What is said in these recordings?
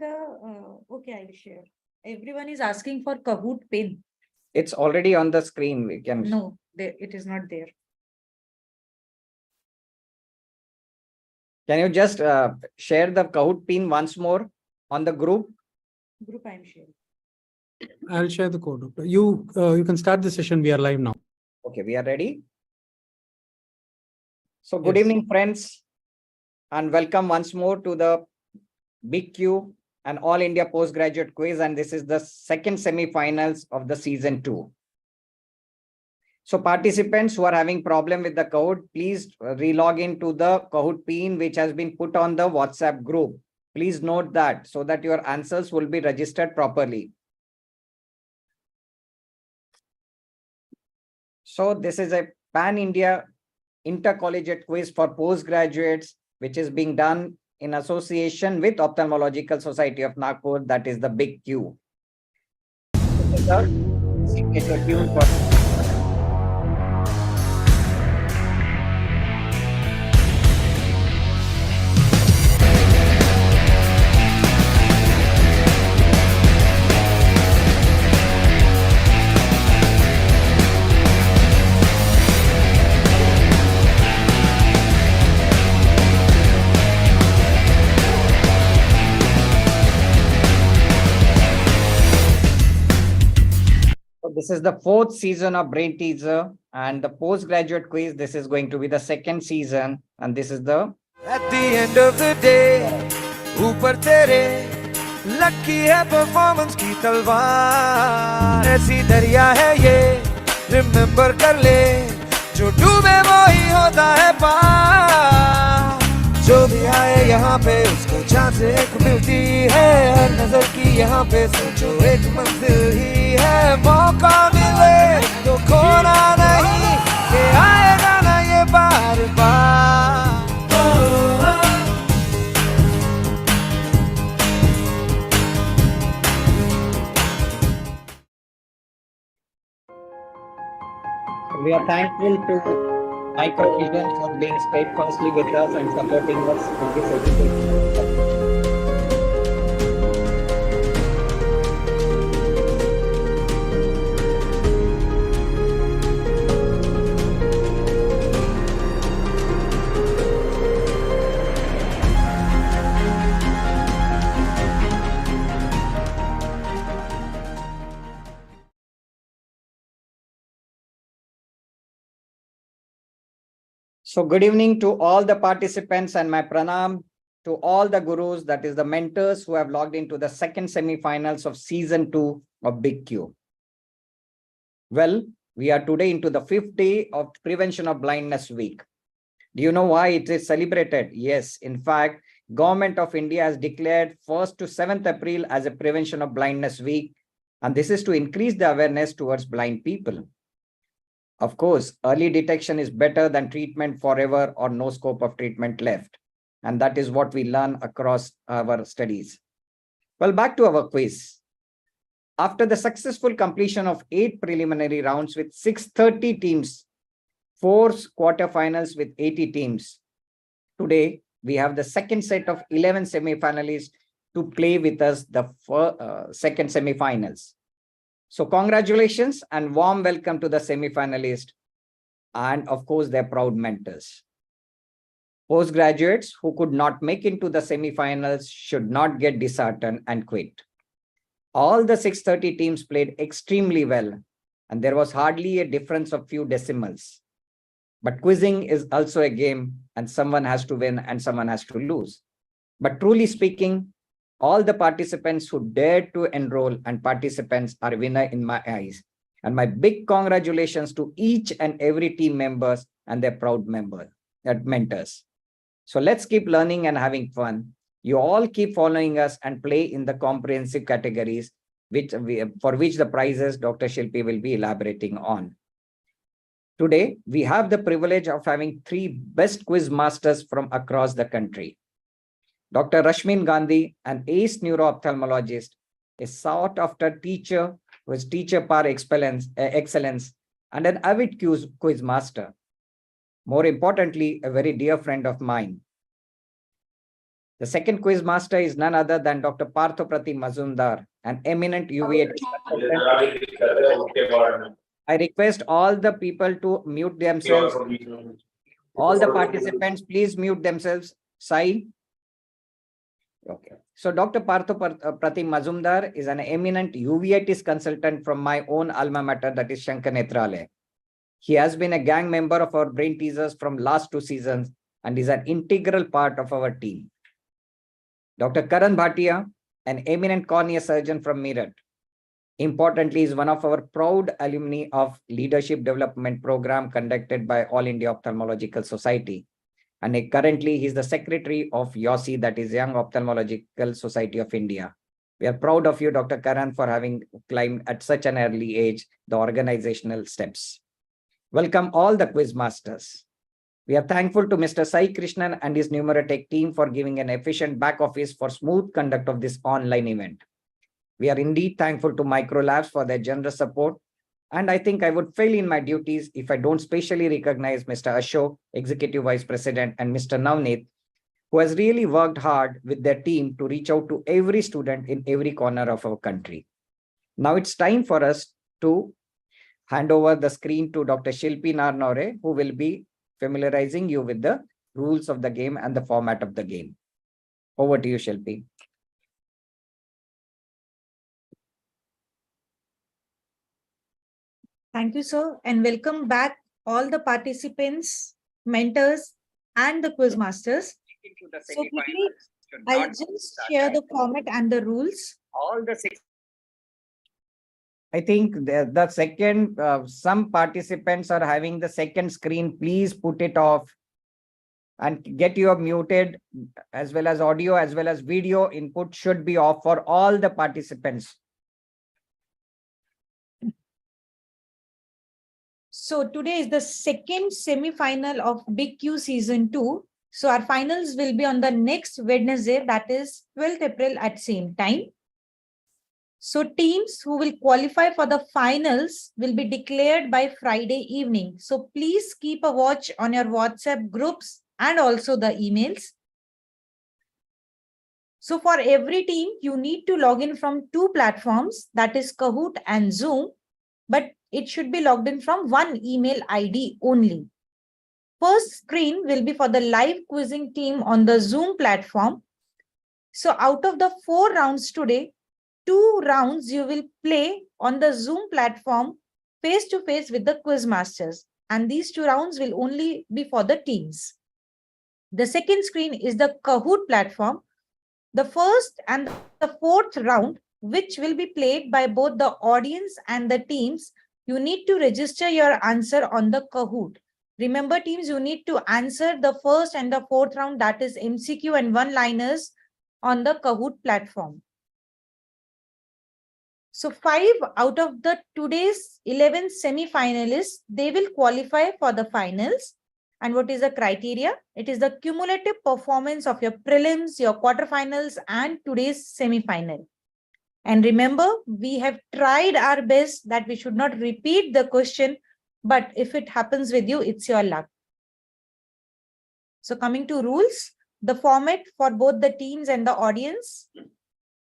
Okay, I will share. Everyone is asking for Kahoot pin. It's already on the screen. We can. No, it is not there. Can you just share the Kahoot pin once more on the group? Group I am sharing. I'll share the code. You can start the session. We are live now. Okay, we are ready. So good Yes. evening, friends, and welcome once more to the Big Q and All India Postgraduate Quiz. And this is the second semi-finals of the season 2. So participants who are having problem with the Kahoot, please re-log into the Kahoot pin which has been put on the WhatsApp group. Please note that so that your answers will be registered properly. So this is a pan-India intercollegiate quiz for postgraduates, which is being done in association with Ophthalmological Society of Nagpur, that is the Big Q. This is the signature tune for this is the 4th season of Brain Teaser and the postgraduate quiz. This is going to be the 2nd season, and this is the at the end of the day, ऊपर तेरे lucky है performance की तलवार ऐसी दरिया है ये remember कर ले जो डूबे वो ही होता है पार जो भी आए यहाँ पे उसको चांस एक मिलती है हर नजर की यहाँ पे सोचो एक मंजिल ही है मौका मिले तो खोना नहीं कि आएगा ना ये बार बार we are thankful to Microvision for being steadfastly with us and supporting us in this education. So good evening to all the participants and my pranam to all the gurus, that is the mentors who have logged into the 2nd semi-finals of season 2 of Big Q. Well, we are today into the 5th day of Prevention of Blindness Week. Do you know why it is celebrated? Yes, in fact, Government of India has declared 1st to 7th April as a Prevention of Blindness Week, and this is to increase the awareness towards blind people. Of course, early detection is better than treatment forever or no scope of treatment left. And that is what we learn across our studies. Well, back to our quiz. After the successful completion of 8 preliminary rounds with 630 teams, 4 quarterfinals with 80 teams, today we have the 2nd set of 11 semi-finalists to play with us the 2nd semi-finals. So congratulations and warm welcome to the semi-finalists and of course their proud mentors. Postgraduates who could not make into the semi-finals should not get disheartened and quit. All the 630 teams played extremely well and there was hardly a difference of few decimals. But quizzing is also a game and someone has to win and someone has to lose. But truly speaking, all the participants who dared to enroll and participants are winner in my eyes. And my big congratulations to each and every team members and their proud mentors. So let's keep learning and having fun. You all keep following us and play in the comprehensive categories for which the prizes Dr. Shilpi will be elaborating on. Today, we have the privilege of having 3 best quiz masters from across the country. Dr. Rashmin Gandhi, an ace neuro-ophthalmologist, a sought-after teacher who is teacher par excellence, and an avid quiz master. More importantly, a very dear friend of mine. The second quiz master is none other than Dr. Parthoprati Mazumdar, an eminent UVA consultant. I request all the people to mute themselves. All the participants, please mute themselves. Sai. Okay. So Dr. Parthoprati Mazumdar is an eminent UVITIS consultant from my own alma mater, that is Shankar Nethralaya. He has been a gang member of our brain teasers from last 2 seasons and is an integral part of our team. Dr. Karan Bhatia, an eminent cornea surgeon from Meerut. Importantly, is one of our proud alumni of Leadership Development Program conducted by All India Ophthalmological Society. And currently, he is the secretary of YOSI, that is Young Ophthalmological Society of India. We are proud of you, Dr. Karan, for having climbed at such an early age the organizational steps. Welcome all the quiz masters. We are thankful to Mr. Sai Krishnan and his Numerotech team for giving an efficient back office for smooth conduct of this online event. We are indeed thankful to Microlabs for their generous support. And I think I would fail in my duties if I don't specially recognize Mr. Ashok, Executive Vice President, and Mr. Navneet, who has really worked hard with their team to reach out to every student in every corner of our country. Now it's time for us to hand over the screen to Dr. Shilpi Narnore, who will be familiarizing you with the rules of the game and the format of the game. Over to you, Shilpi. Thank you, sir, and welcome back all the participants, mentors, and the quiz masters. So quickly, I'll just share the format and the rules. All the 6. I think the second, some participants are having the second screen. Please put it off and get your muted, as well as audio, as well as video input should be off for all the participants. So today is the second semi-final of Big Q Season 2. So our finals will be on the next Wednesday, that is 12th April at same time. So teams who will qualify for the finals will be declared by Friday evening. So please keep a watch on your WhatsApp groups and also the emails. So for every team, you need to log in from 2 platforms, that is Kahoot and Zoom, but it should be logged in from one email ID only. First screen will be for the live quizzing team on the Zoom platform. So out of the 4 rounds today, 2 rounds you will play on the Zoom platform face to face with the quiz masters. And these 2 rounds will only be for the teams. The second screen is the Kahoot platform. The first and the 4th round, which will be played by both the audience and the teams, you need to register your answer on the Kahoot. Remember, teams, you need to answer the first and the 4th round, that is MCQ and one-liners on the Kahoot platform. So 5 out of the today's 11 semi-finalists, they will qualify for the finals. And what is the criteria? It is the cumulative performance of your prelims, your quarterfinals, and today's semi-final. And remember, we have tried our best that we should not repeat the question, but if it happens with you, it's your luck. So coming to rules, the format for both the teams and the audience.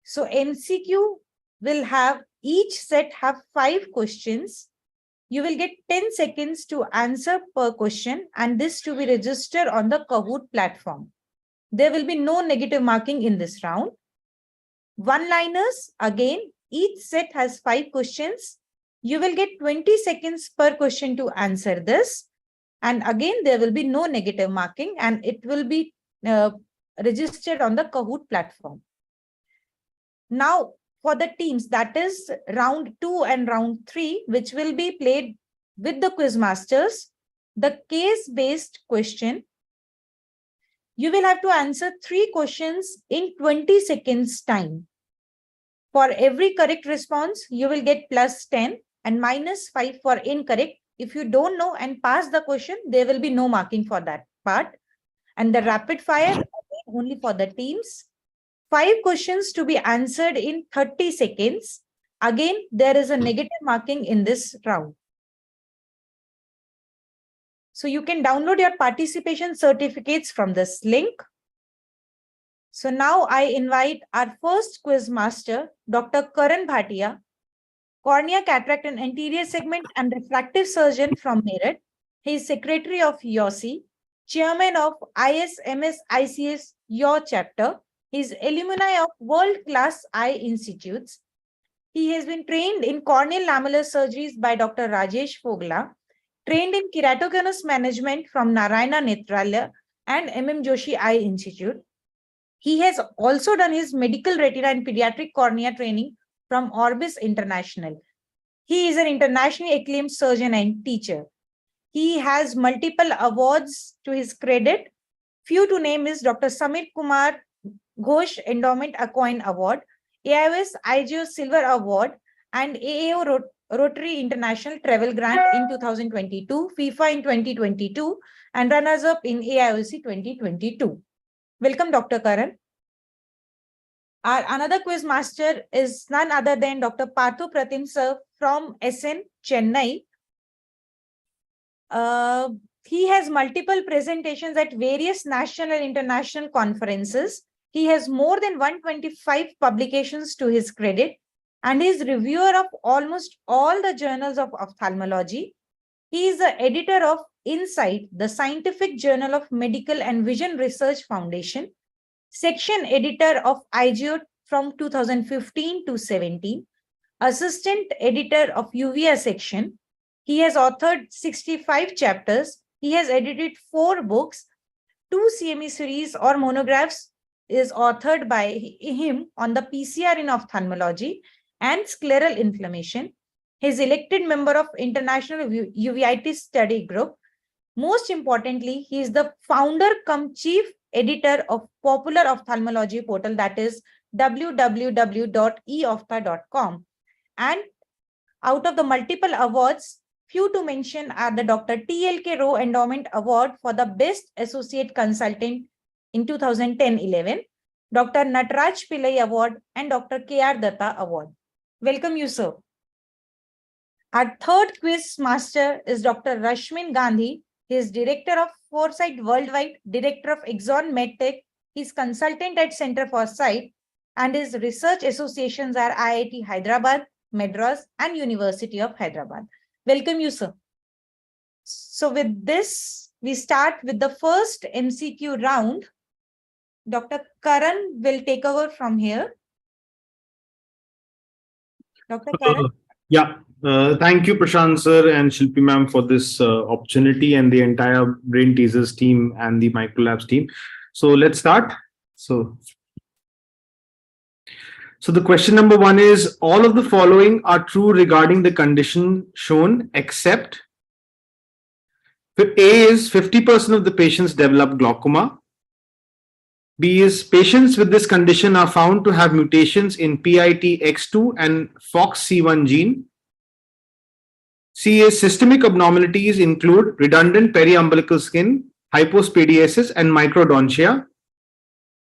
So MCQ will have, each set have 5 questions. You will get 10 seconds to answer per question, and this to be registered on the Kahoot platform. There will be no negative marking in this round. One-liners, again, each set has 5 questions. You will get 20 seconds per question to answer this. And again, there will be no negative marking, and it will be registered on the Kahoot platform. Now, for the teams, that is round 2 and round 3, which will be played with the quiz masters, the case-based question. You will have to answer 3 questions in 20 seconds time. For every correct response, you will get +10 and -5 for incorrect. If you don't know and pass the question, there will be no marking for that part. And the rapid fire, again, only for the teams. 5 questions to be answered in 30 seconds. Again, there is a negative marking in this round. So you can download your participation certificates from this link. So now I invite our first quiz master, Dr. Karan Bhatia, cornea, cataract and anterior segment and refractive surgeon from Meerut. He is secretary of YOSI, chairman of ISMS ICS YO chapter. He is alumni of world-class eye institutes. He has been trained in corneal lamellar surgeries by Dr. Rajesh Fogla, trained in keratoconus management from Narayana Netralaya and Joshi Eye Institute. He has also done his medical retina and pediatric cornea training from Orbis International. He is an internationally acclaimed surgeon and teacher. He has multiple awards to his credit. Few to name is Dr. Samir Kumar Ghosh Endowment Acoin Award, AIOS IGO Silver Award, and AAO Rotary International Travel Grant in 2022, FIFA in 2022, and runners-up in AIOC 2022. Welcome, Dr. Karan. Our another quiz master is none other than Dr. Parthu Pratim sir from SN Chennai. He has multiple presentations at various national and international conferences. He has more than 125 publications to his credit and is reviewer of almost all the journals of ophthalmology. He is the editor of Insight, the scientific journal of Medical and Vision Research Foundation, section editor of IGO from 2015 to 17, assistant editor of UVA section. He has authored 65 chapters. He has edited 4 books, 2 CME series or monographs is authored by him on the PCR in ophthalmology and scleral inflammation. He is elected member of International Uveitis Study Group. Most importantly, he is the founder cum chief editor of popular ophthalmology portal, that is www.eophtha.com. And out of the multiple awards, few to mention are the Dr. TLK Rowe Endowment Award for the Best Associate Consultant in 2010-11, Dr. Nataraj Pillai Award, and Dr. KR Datta Award. Welcome you, sir. Our third quiz master is Dr. Rashmin Gandhi. He is Director of Foresight Worldwide, Director of Exxon MedTech. He is consultant at Center for Sight, and his research associations are IIT Hyderabad, Madras, and University of Hyderabad. Welcome you, sir. So with this, we start with the first MCQ round. Dr. Karan will take over from here. Dr. Karan. Thank you, Prashant sir and Shilpi ma'am, for this opportunity, and the entire Brain Teasers team and the Microlabs team. So let's start. So the question number 1 is, all of the following are true regarding the condition shown except A is 50% of the patients develop glaucoma. B is patients with this condition are found to have mutations in PITX2 and FOXC1 gene. C is systemic abnormalities include redundant periumbilical skin, hypospadiasis, and microdontia.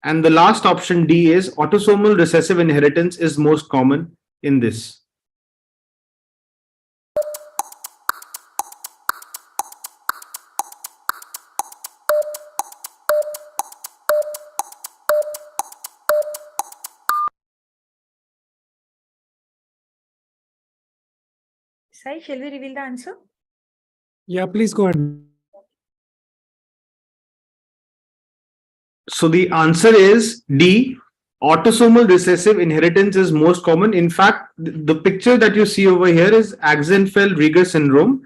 And the last option D is autosomal recessive inheritance is most common in this. Sai, shall we reveal the answer? Yeah, please go ahead. So the answer is D. Autosomal recessive inheritance is most common. In fact, the picture that you see over here is Axenfeld-Rieger syndrome,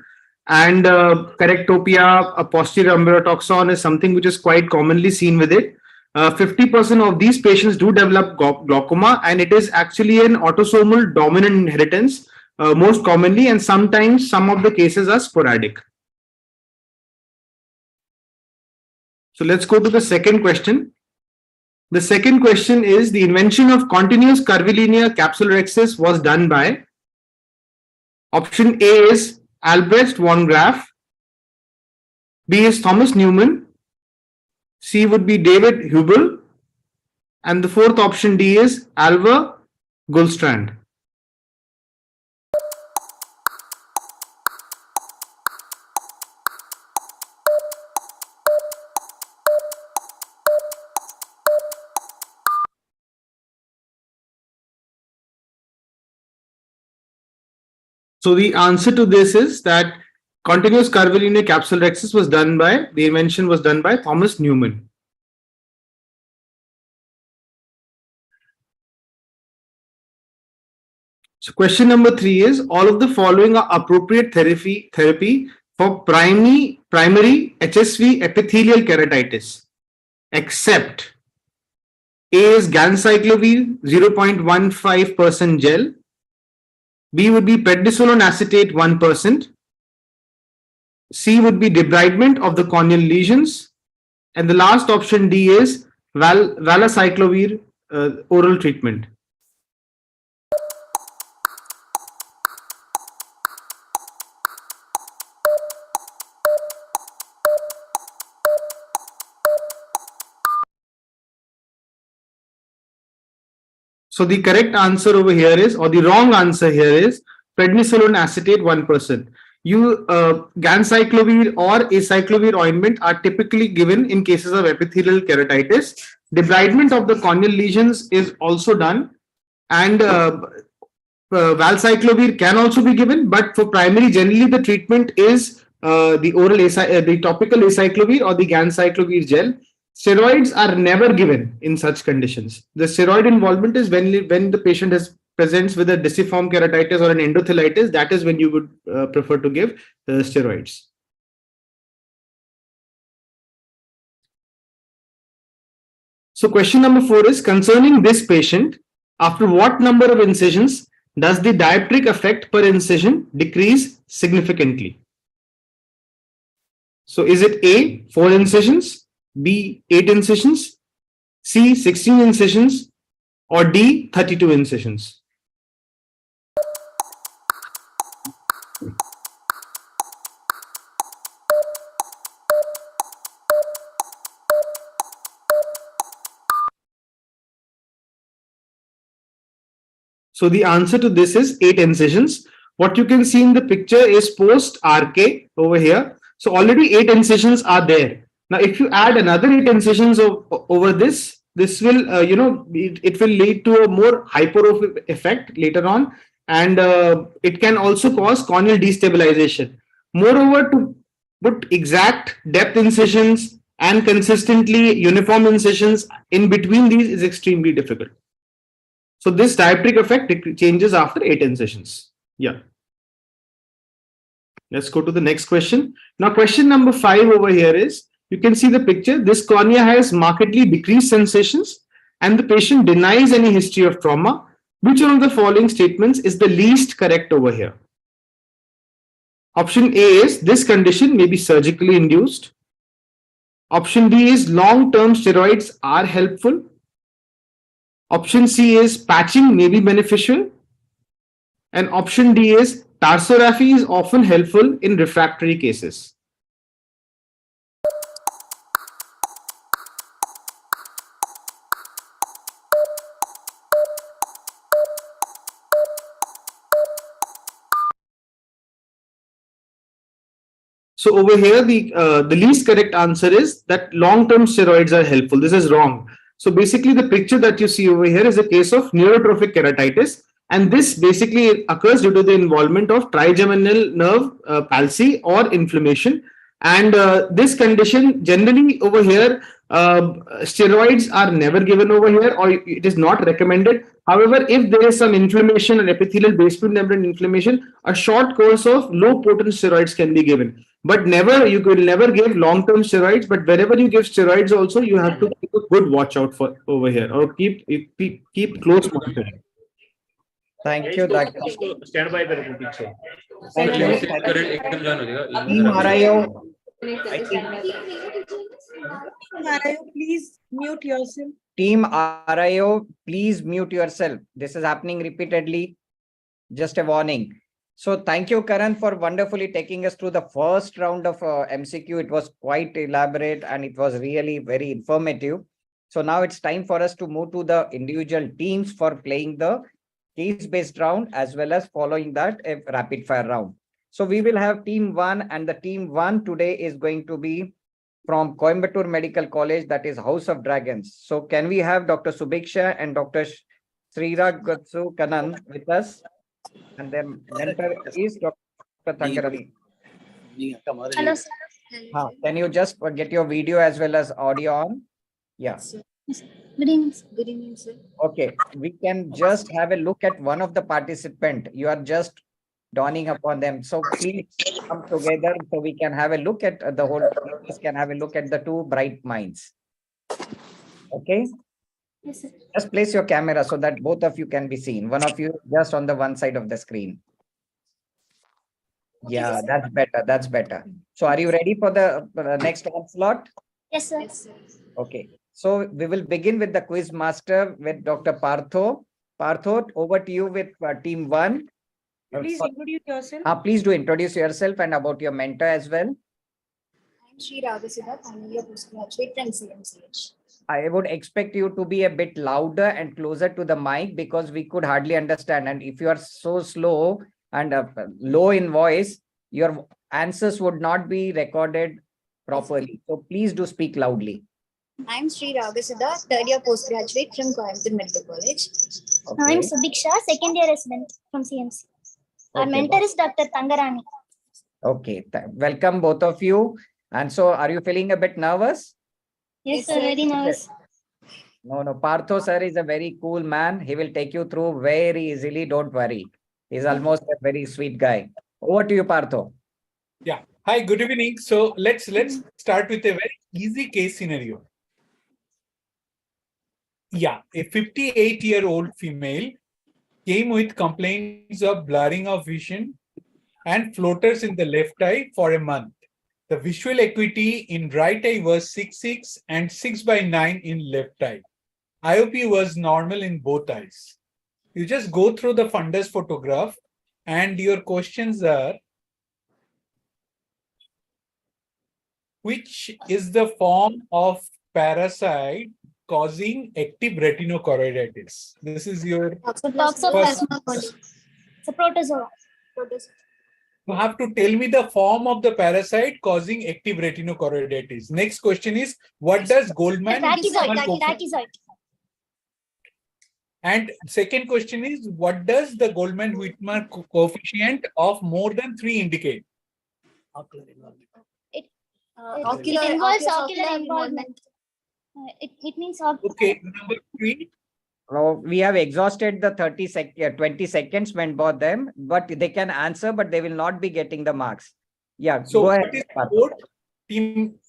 and correctopia, a posterior umbratoxon is something which is quite commonly seen with it. 50% of these patients do develop glaucoma, and it is actually an autosomal dominant inheritance most commonly, and sometimes some of the cases are sporadic. So let's go to the second question. The second question is, the invention of continuous curvilinear capsulorhexis was done by. Option A is Albrecht von Graf. B is Thomas Newman. C would be David Hubel. And the fourth option D is Alva Gullstrand. So the answer to this is that continuous curvilinear capsulorhexis was done by, the invention was done by Thomas Newman. So question number 3 is, all of the following are appropriate therapy for primary HSV epithelial keratitis, except A is ganciclovir 0.15% gel, B would be prednisolone acetate 1%, C would be debridement of the corneal lesions, and the last option D is valacyclovir oral treatment. So the correct answer over here is, or the wrong answer here is, prednisolone acetate 1%. Ganciclovir or acyclovir ointment are typically given in cases of epithelial keratitis. Debridement of the corneal lesions is also done, and valcyclovir can also be given, but for primary, generally the treatment is the topical acyclovir or the ganciclovir gel. Steroids are never given in such conditions. The steroid involvement is when the patient presents with a deciform keratitis or an endothelitis. That is when you would prefer to give steroids. So question number 4 is, concerning this patient, after what number of incisions does the dioptric effect per incision decrease significantly? So is it A, 4 incisions, B, 8 incisions, C, 16 incisions, or D, 32 incisions? So the answer to this is 8 incisions. What you can see in the picture is post RK over here. So already 8 incisions are there. Now, if you add another 8 incisions over this will, it will lead to a more hyperophic effect later on, and it can also cause corneal destabilization. Moreover, to put exact depth incisions and consistently uniform incisions in between these is extremely difficult. So this dioptric effect changes after 8 incisions. Yeah. Let's go to the next question. Now, question number 5 over here is, you can see the picture. This cornea has markedly decreased sensations and the patient denies any history of trauma. Which one of the following statements is the least correct over here? Option A is, this condition may be surgically induced. Option B is, long-term steroids are helpful. Option C is, patching may be beneficial. And option D is, tarsorrhaphy is often helpful in refractory cases. So over here, the least correct answer is that long-term steroids are helpful. This is wrong. So basically, the picture that you see over here is a case of neurotrophic keratitis, and this basically occurs due to the involvement of trigeminal nerve palsy or inflammation. And this condition, generally over here, steroids are never given over here, or it is not recommended. However, if there is some inflammation and epithelial basement membrane inflammation, a short course of low potent steroids can be given. But you could never give long-term steroids. But wherever you give steroids, also you have to keep a good watch out for over here, or keep close monitoring. Thank you. Stand by करो पीछे Thank you. एकदम जान हो जाएगा Team RIO, Please mute yourself. Team RIO, please mute yourself. This is happening repeatedly. Just a warning. So thank you, Karan, for wonderfully taking us through the first round of MCQ. It was quite elaborate and it was really very informative. So now it's time for us to move to the individual teams for playing the case-based round, as well as following that a rapid fire round. So we will have team 1, and the team 1 today is going to be from Coimbatore Medical College, that is House of Dragons. So can we have Dr. Subiksha and Dr. Srirag Gatsu Kanan with us? And then mentor is Dr. Tangarani. Hello, sir. Can you just get your video as well as audio on? Yeah. Good evening. Good evening, sir. Okay. We can just have a look at one of the participant. You are just dawning upon them. So please come together so we can have a look at the whole, can have a look at the two bright minds. Okay. Yes, sir. Just place your camera so that both of you can be seen. One of you just on the one side of the screen. Yeah, that's better. That's better. So are you ready for the next onslaught? Yes, sir. Okay. So we will begin with the quiz master with Dr. Partho. Partho, over to you with team one. Please introduce yourself. Please do introduce yourself and about your mentor as well. I'm Sri Raghasiddha, final year postgraduate from CMCH. I would expect you to be a bit louder and closer to the mic because we could hardly understand. And if you are so slow and low in voice, your answers would not be recorded properly. So please do speak loudly. I'm Sri Raghasiddha, third year postgraduate from Coimbatore Medical College. Okay. I'm Subiksha, second year resident from CMC. Our Okay. mentor is Dr. Tangarani. Okay. Welcome both of you. And so are you feeling a bit nervous? Yes, sir, very nervous. No, Partho sir is a very cool man. He will take you through very easily. Don't worry. He's almost a very sweet guy. Over to you, Partho. Yeah. Hi, good evening. So let's start with a very easy case scenario. Yeah, a 58-year-old female came with complaints of blurring of vision and floaters in the left eye for a month. The visual acuity in right eye was 6.6 and 6/9 in left eye. IOP was normal in both eyes. You just go through the fundus photograph and your questions are, which is the form of parasite causing active retinochoroiditis? This is your Toxoplasma gondii. It's a protozoa. You have to tell me the form of the parasite causing active retinochoroiditis. Next question is, what does Goldman? Tracheozoid. And second question is, what does the Goldman-Whitmer coefficient of more than 3 indicate? It involves ocular involvement. It means Okay, number 3. We have exhausted the 20 seconds when both them, but they can answer, but they will not be getting the marks. Yeah, So go ahead. what is port? Team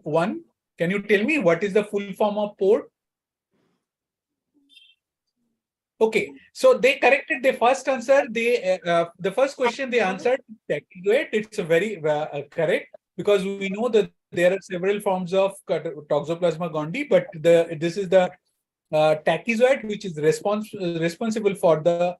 1, can you tell me what is the full form of port? Okay, so they corrected the first answer. They the first question they answered tracheozoid. It's a very correct, because we know that there are several forms of Toxoplasma gondii, but this is the tracheozoid which is responsible for the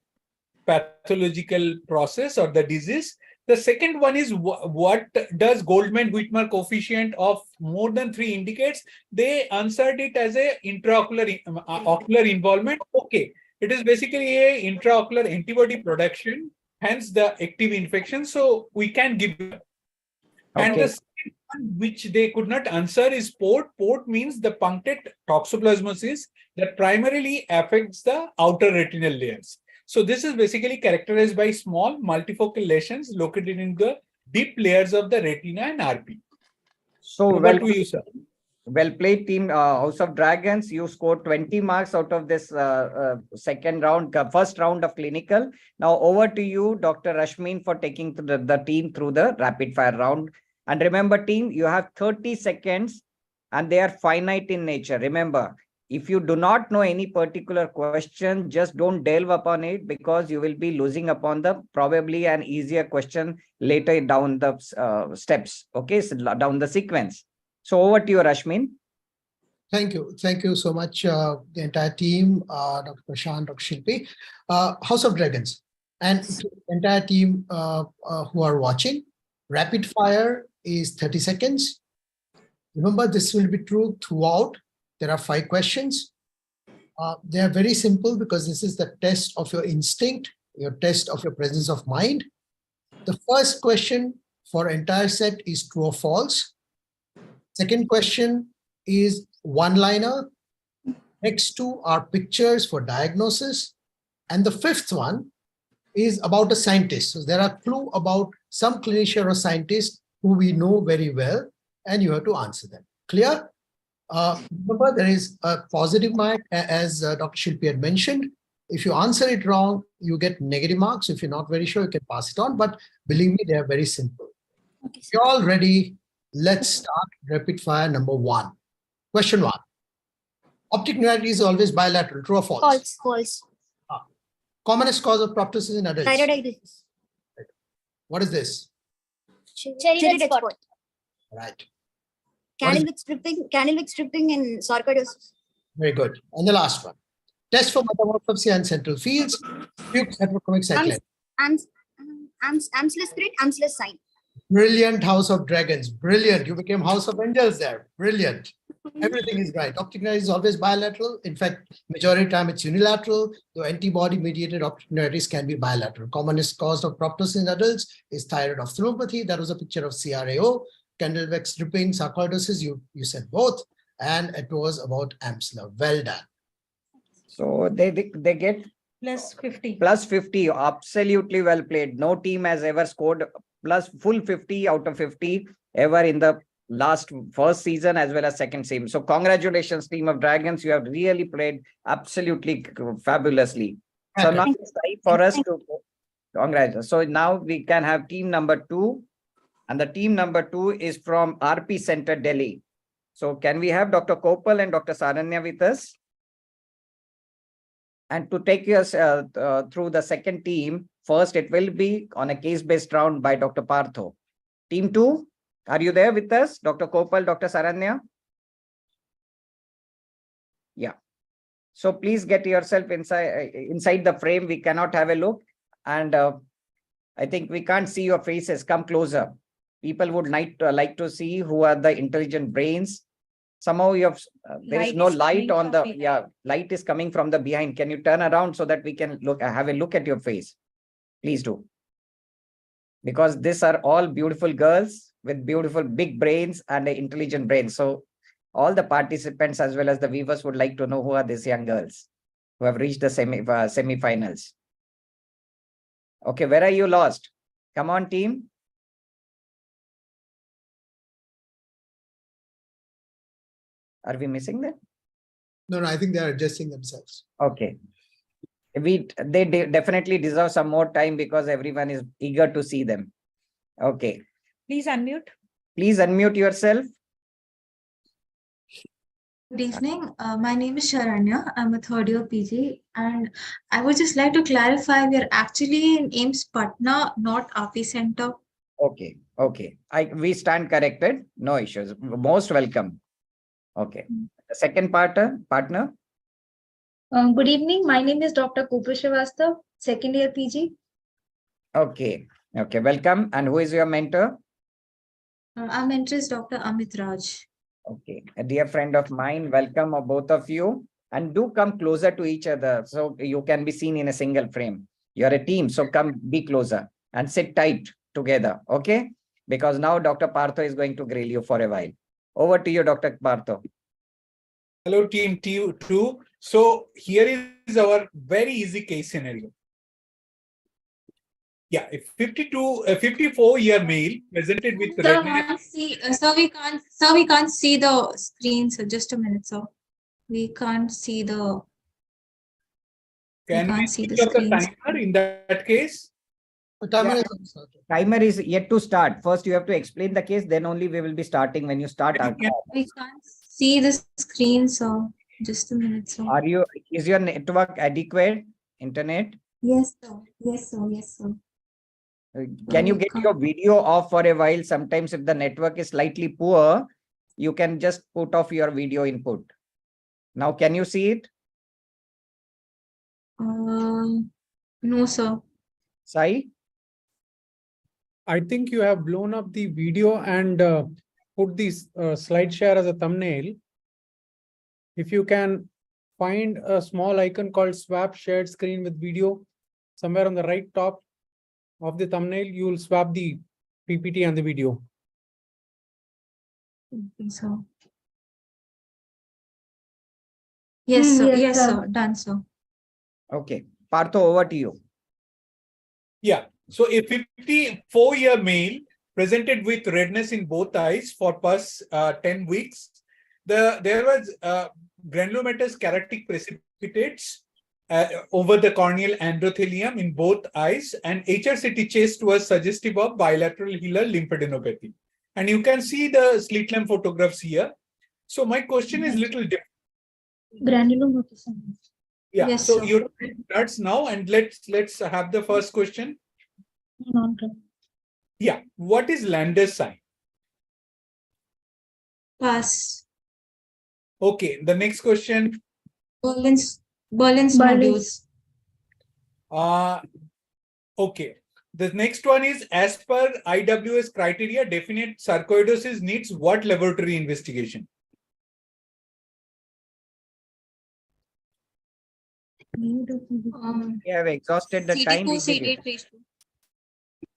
pathological process or the disease. The second one is, what does Goldman-Whitmer coefficient of more than 3 indicates? They answered it as a intraocular ocular involvement. Okay, it is basically a intraocular antibody production, hence the active infection. So we can give it. And Okay. the second one which they could not answer is port. Port means the punctate toxoplasmosis that primarily affects the outer retinal layers. So this is basically characterized by small multifocal lesions located in the deep layers of the retina and RP. So Over to you, sir. well played, team House of Dragons. You scored 20 marks out of this first round of clinical. Now over to you, Dr. Rashmin, for taking the team through the rapid fire round. And remember, team, you have 30 seconds and they are finite in nature. Remember, if you do not know any particular question, just don't delve upon it, because you will be losing upon the probably an easier question later down the steps. Okay, so down the sequence. So over to you, Rashmin. Thank you. Thank you so much, the entire team, Dr. Prashant, Dr. Shilpi, House of Dragons, and to the entire team who are watching. Rapid fire is 30 seconds. Remember, this will be true throughout. There are 5 questions. They are very simple because this is the test of your instinct, your test of your presence of mind. The first question for entire set is true or false. Second question is one-liner. Next 2 are pictures for diagnosis. And the fifth one is about a scientist. So there are clue about some clinician or scientist who we know very well, and you have to answer them. Clear? Remember, there is a positive mark, as Dr. Shilpi had mentioned. If you answer it wrong, you get negative marks. If you're not very sure, you can pass it on. But believe me, they are very simple. Okay, sir. You're all ready. Let's start rapid fire number 1. Question 1. Optic neuritis is always bilateral. True or false? False. False. Commonest cause of proptosis in adults. Thyroid eye disease. What is this? Cherry red spot. Right. Candle wick stripping in sarcoidosis. Very good. And the last one. Test for metamorphosis and central fields. Fuchs heterochromic cycling. Amsless grid, amsless sign. Brilliant, House of Dragons. Brilliant. You became House of Angels there. Brilliant. Everything is right. Optic neuritis is always bilateral. In fact, majority of time it's unilateral, though antibody-mediated optic neuritis can be bilateral. Commonest cause of proptosis in adults is thyroid ophthalmopathy. That was a picture of CRAO. Candlewick stripping, sarcoidosis, you said both. And it was about Amsler. Well done. So they get Plus 50. plus 50. Absolutely well played. No team has ever scored plus full 50 out of 50 ever in the first season as well as second season. So congratulations, team of Dragons. You have really played absolutely fabulously. So now it's time for us to congratulations. So now we can have team number 2, and the team number 2 is from RP Center, Delhi. So can we have Dr. Kopal and Dr. Saranya with us? And to take us through the second team, first it will be on a case-based round by Dr. Partho. Team 2, are you there with us? Dr. Kopal, Dr. Saranya? Yeah. So please get yourself inside the frame. We cannot have a look. And I think we can't see your faces. Come closer. People would like to see who are the intelligent brains. Somehow you have, there is Light no is light coming on from the, behind. light is coming from the behind. Can you turn around so that we can have a look at your face? Please do. Because these are all beautiful girls with beautiful big brains and intelligent brains. So all the participants as well as the viewers would like to know who are these young girls who have reached the semi-finals. Okay, where are you lost? Come on, team. Are we missing them? No, I think they are adjusting themselves. Okay. They definitely deserve some more time because everyone is eager to see them. Okay. Please unmute. Please unmute yourself. Good evening. My name is Sharanya. I'm a third year PG, and I would just like to clarify we are actually in AIMS Patna, not RP Center. Okay. Okay. We stand corrected. No issues. Most welcome. Okay. The second partner. Good evening. My name is Dr. Kupal Srivastava, second year PG. Okay. Okay. Welcome. And who is your mentor? Our mentor is Dr. Amit Raj. Okay. A dear friend of mine. Welcome, both of you. And do come closer to each other so you can be seen in a single frame. You're a team. So come be closer and sit tight together. Okay. Because now Dr. Partho is going to grill you for a while. Over to you, Dr. Partho. Hello, team 2. So here is our very easy case scenario. Yeah, a 54-year male presented with Sir, we can't see the screen. So just a minute, sir. We can't see the. Can we can't see the switch off the screens. timer in that case? The timer Yeah. is on start. Timer is yet to start. First, you have to explain the case. Then only we will be starting when you start. We can't see the screen, so just a minute, sir. Is your network adequate? Internet? Yes, sir. Yes, sir. Yes, sir. Can you get your video off for a while? Sometimes if the network is slightly poor, you can just put off your video input. Now, can you see it? No, sir. Sai? I think you have blown up the video and put this slide share as a thumbnail. If you can find a small icon called swap shared screen with video somewhere on the right top of the thumbnail, you will swap the PPT and the video. Okay, sir. Yes, sir. Yes, sir. Done, sir. Okay. Partho, over to you. Yeah. So a 54-year male presented with redness in both eyes for past 10 weeks. There was granulomatous keratic precipitates over the corneal endothelium in both eyes, and HRCT chest was suggestive of bilateral hilar lymphadenopathy. And you can see the slit lamp photographs here. So my question is little different. Granulomatous. Yeah. Yes, So sir. you starts now, and let's have the first question. Yeah. What is Lander's sign? Pass. Okay. The next question. Berlin's nodules. Okay. The next one is, as per IWS criteria, definite sarcoidosis needs what laboratory investigation? We have exhausted the time we give you. CD4 CD8 ratio.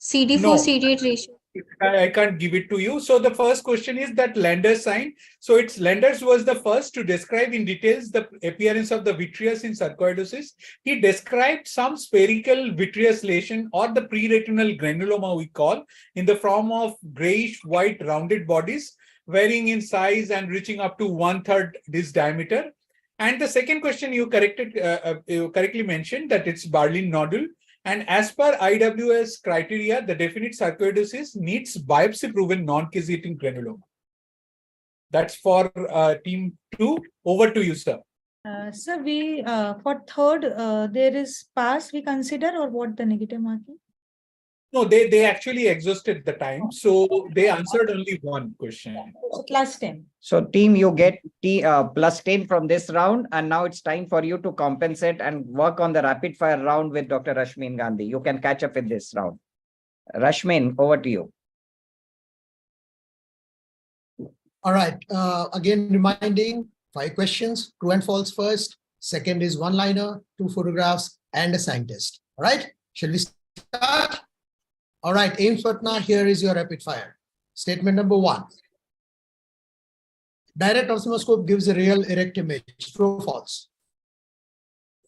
CD4 No. CD8 ratio. I can't give it to you. So the first question is that Lander's sign. So it's Landers was the first to describe in details the appearance of the vitreous in sarcoidosis. He described some spherical vitreous lesion, or the preretinal granuloma we call, in the form of grayish white rounded bodies varying in size and reaching up to 1/3 this diameter. And the second question you correctly mentioned that it's Berlin nodule. And as per IWS criteria, the definite sarcoidosis needs biopsy-proven non-caseating granuloma. That's for team 2. Over to you, sir. Sir, we for third, there is pass we consider, or what the negative marking? No, they actually exhausted the time. So they answered only one question. So plus 10. So team, you get plus 10 from this round, and now it's time for you to compensate and work on the rapid fire round with Dr. Rashmin Gandhi. You can catch up with this round. Rashmin, over to you. All right. Again, reminding 5 questions, true and false first. Second is one-liner, 2 photographs, and a scientist. All right. Shall we start? All right. AIIMS Patna, here is your rapid fire. Statement number 1. Direct ophthalmoscope gives a real erect image. True or false?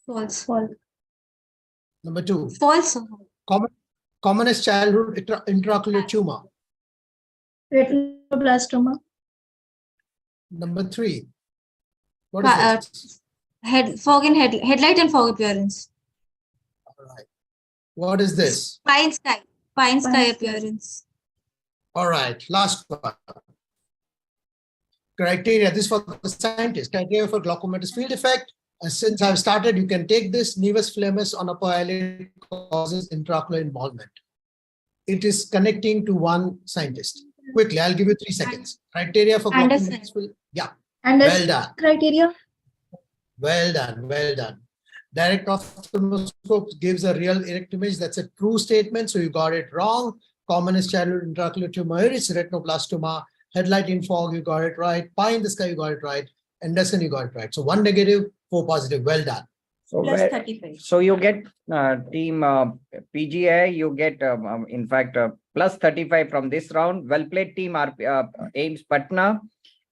False. Number 2. False. Commonest childhood intraocular tumor. Retinoblastoma. Number 3. What is this? Headlight and fog appearance. All right. What is this? Pine sky appearance. All right. Last one. Criteria. This for the scientist. Criteria for glaucomatous field effect. Since I've started, you can take this. Nevus flammus on upper eyelid causes intraocular involvement. It is connecting to one scientist. Quickly, I'll give you 3 seconds. Criteria for glaucomatous field. Yeah. Well done. Criteria. Well done. Well done. Direct ophthalmoscope gives a real erect image. That's a true statement. So you got it wrong. Commonest childhood intraocular tumor is retinoblastoma. Headlight in fog, you got it right. Pie in the sky, you got it right. Anderson, you got it right. So 1 negative, 4 positive. Well done. So, Plus 35. so you get team PGI, you get in fact plus 35 from this round. Well played team AIIMS Patna.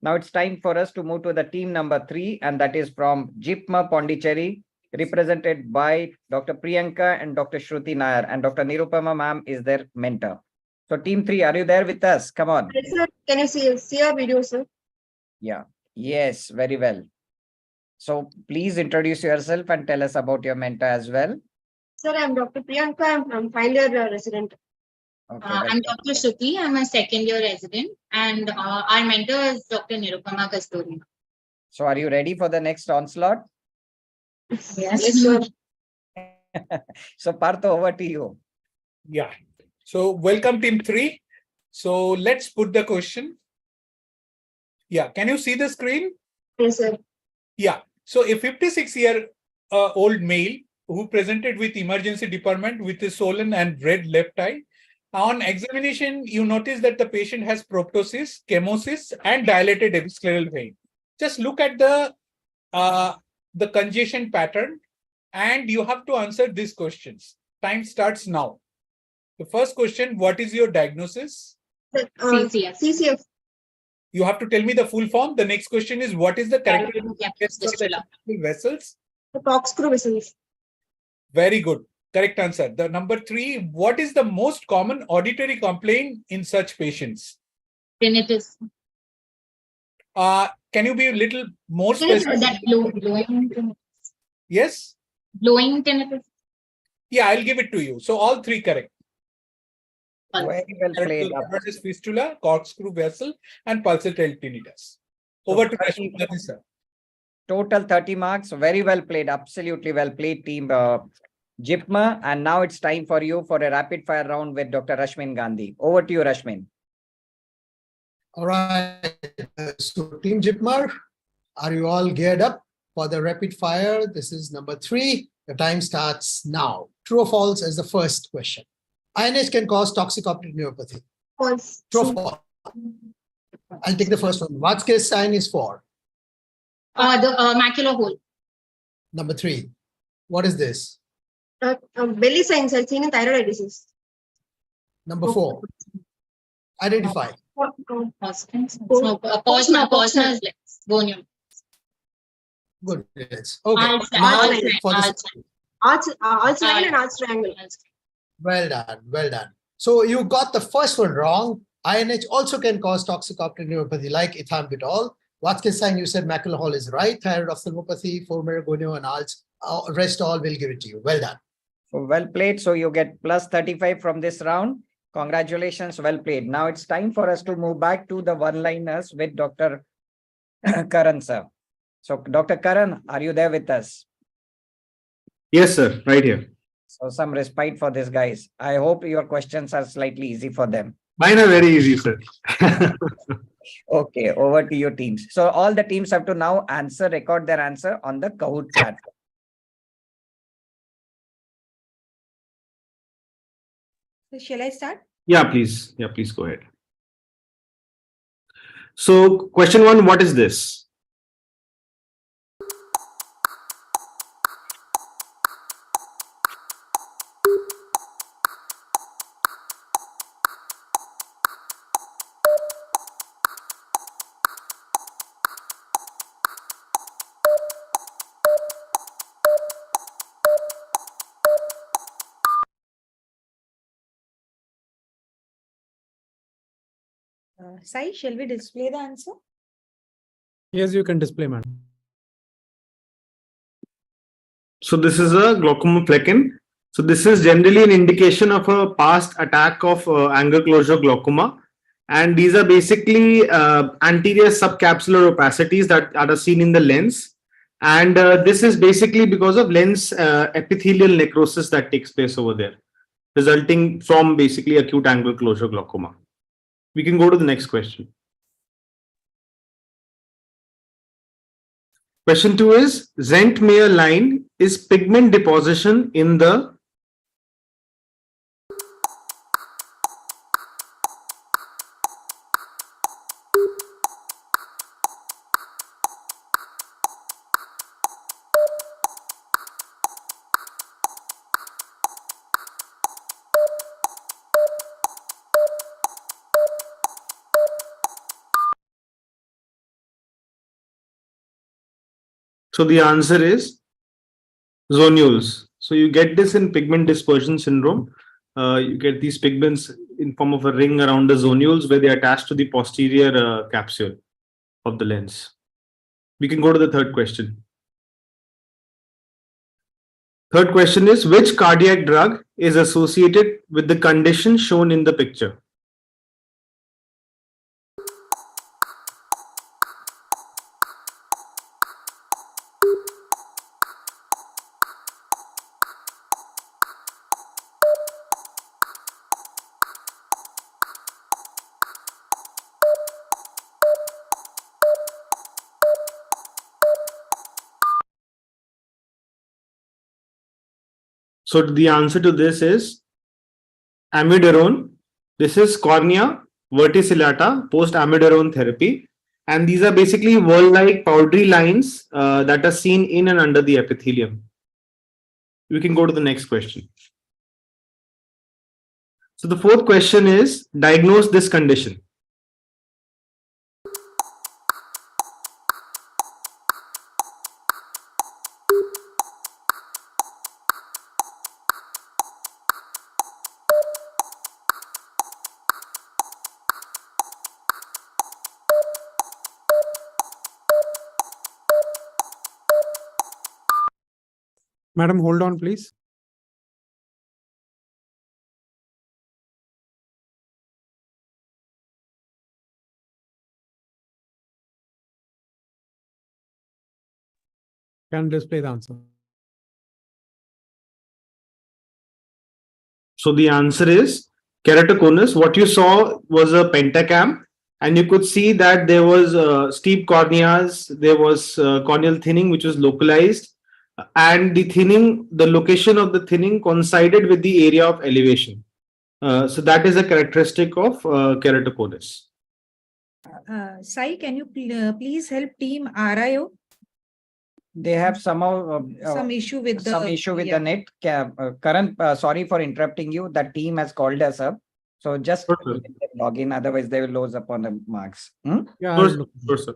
Now it's time for us to move to the team number 3, and that is from JIPMA Pondicherry, represented by Dr. Priyanka and Dr. Shruti Nair, and Dr. Nirupama ma'am is their mentor. So team 3, are you there with us? Come on. Yes, sir. Can you see our video, sir? Yeah. Yes, very well. So please introduce yourself and tell us about your mentor as well. Sir, I'm Dr. Priyanka. I'm from final year resident. Okay, I'm Dr. Shruti. I'm a second year resident, and our mentor is Dr. Nirupama Kasturi. so are you ready for the next onslaught? Yes, sir. So Partho, over to you. Yeah. So welcome team 3. So let's put the question. Yeah. Can you see the screen? Yes, sir. Yeah. So a 56-year-old male who presented with emergency department with a swollen and red left eye. On examination, you notice that the patient has proptosis, chemosis, and dilated episcleral vein. Just look at the congestion pattern, and you have to answer these questions. Time starts now. The first question: what is your diagnosis? CCF. You have to tell me the full form. The next question is, what is the characteristic of the vessels? The corkscrew vessels. Very good. Correct answer. The number 3, what is the most common auditory complaint in such patients? Tinnitus. Can you be a little more Tinnitus, specific? that blowing tinnitus. Yes? Blowing tinnitus. Yeah, I'll give it to you. So all 3 correct. Very well played. Apparatus fistula, corkscrew vessel, and pulsatile tinnitus. Over to 30 Rashmi sir. Total 30 marks. Very well played. Absolutely well played, team Jipma. And now it's time for you for a rapid fire round with Dr. Rashmin Gandhi. Over to you, Rashmin. All right. So Team Jipmar, are you all geared up for the rapid fire? This is number 3. The time starts now. True or false is the first question. INH can cause toxic optic neuropathy. False. True or false? I'll take the first one. Watzke's sign is 4. The macular hole. Number 3. What is this? Belly signs are seen in thyroid disease. Number 4. Identify. Personal gonium. Good. Yes. Okay. Arch Now line, for the arch Arch line and arch triangle. well done. Well done. So you got the first one wrong. INH also can cause toxic optic neuropathy like ethambutol. Watkins sign, you said macular hole is right. Thyroid ophthalmopathy, foraminal gonio, and ALS. Rest all will give it to you. Well done. Well played. So you get plus 35 from this round. Congratulations. Well played. Now it's time for us to move back to the one-liners with Dr. Karan, sir. So Dr. Karan, are you there with us? Yes, sir. Right here. So some respite for these guys. I hope your questions are slightly easy for them. Mine are very easy, sir. Okay, over to your teams. So all the teams have to now record their answer on the Kahoot platform. So shall I start? Yeah, please. Yeah, please go ahead. So question 1, what is this? Sai, shall we display the answer? Yes, you can display, madam. So this is a glaucoma flecken. So this is generally an indication of a past attack of angle closure glaucoma. And these are basically anterior subcapsular opacities that are seen in the lens. And this is basically because of lens epithelial necrosis that takes place over there, resulting from basically acute angle closure glaucoma. We can go to the next question. Question 2 is Zent-Meyer line is pigment deposition in the So the answer is zonules. So you get this in pigment dispersion syndrome. You get these pigments in form of a ring around the zonules where they are attached to the posterior capsule of the lens. We can go to the third question. Third question is, which cardiac drug is associated with the condition shown in the picture? So the answer to this is amiodarone. This is cornea verticillata post amiodarone therapy. And these are basically wall-like powdery lines that are seen in and under the epithelium. We can go to the next question. So the fourth question is, diagnose this condition. Madam, hold on, please. Can display the answer. So the answer is keratoconus. What you saw was a pentacam, and you could see that there was steep corneas, there was corneal thinning which was localized, and the thinning, the location of the thinning coincided with the area of elevation. So that is a characteristic of keratoconus. Sai, can you please help team RIO? They have somehow Some issue with the some issue with yeah. the net. Karan, sorry for interrupting you. The team has called us up. So just Sure, sir. log in, otherwise they will lose upon the marks. Hmm? Yeah, Sure, I'll sir. look. Sure, sir.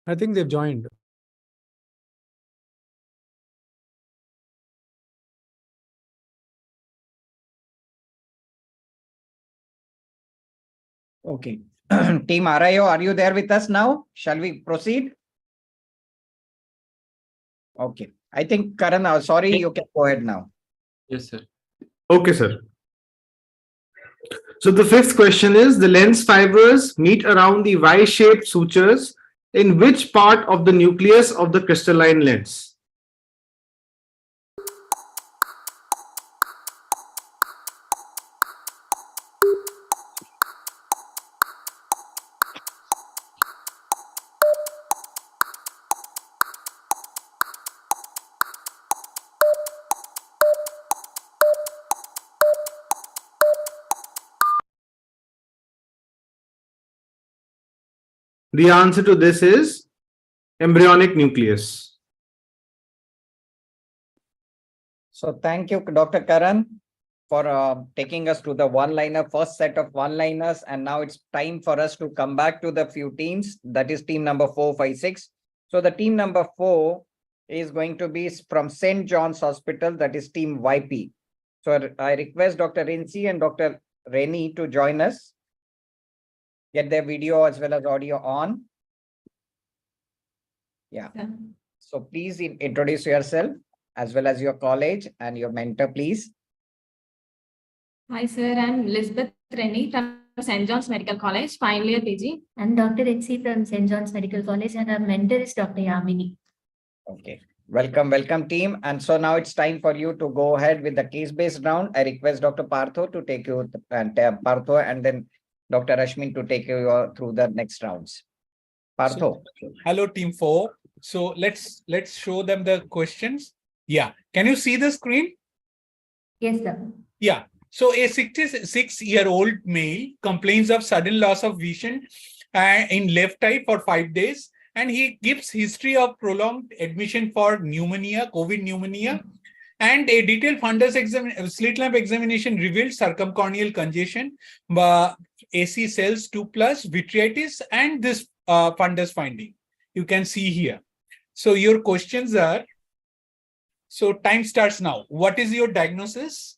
I think they've joined. Okay. Team RIO, are you there with us now? Shall we proceed? Okay. I think Karan, sorry, you can go ahead now. Yes, sir. Okay, sir. So the fifth question is, the lens fibers meet around the Y-shaped sutures in which part of the nucleus of the crystalline lens? The answer to this is embryonic nucleus. So thank you, Dr. Karan, for taking us to the one-liner, first set of one-liners. And now it's time for us to come back to the few teams. That is team number 4, 5, 6. So the team number 4 is going to be from St. John's Hospital. That is team YP. So I request Dr. Rinci and Dr. Reni to join us. Get their video as well as audio on. Yeah. So please introduce yourself as well as your college and your mentor, please. Hi, sir. I'm Elizabeth Rennie from St. John's Medical College, final year PG. I'm Dr. Etsi from St. John's Medical College, and our mentor is Dr. Yamini. Okay. Welcome team. And so now it's time for you to go ahead with the case-based round. I request Dr. Partho to take you and Partho and then Dr. Ashmin to take you through the next rounds. Partho. Hello, team 4. So let's show them the questions. Yeah. Can you see the screen? Yes, sir. Yeah. So a 66-year-old male complains of sudden loss of vision in left eye for 5 days, and he gives history of prolonged admission for pneumonia, COVID pneumonia, and a detailed fundus slit lamp examination revealed circumcorneal congestion, AC cells 2+, vitritis, and this fundus finding. You can see here. So your questions are, so time starts now. What is your diagnosis?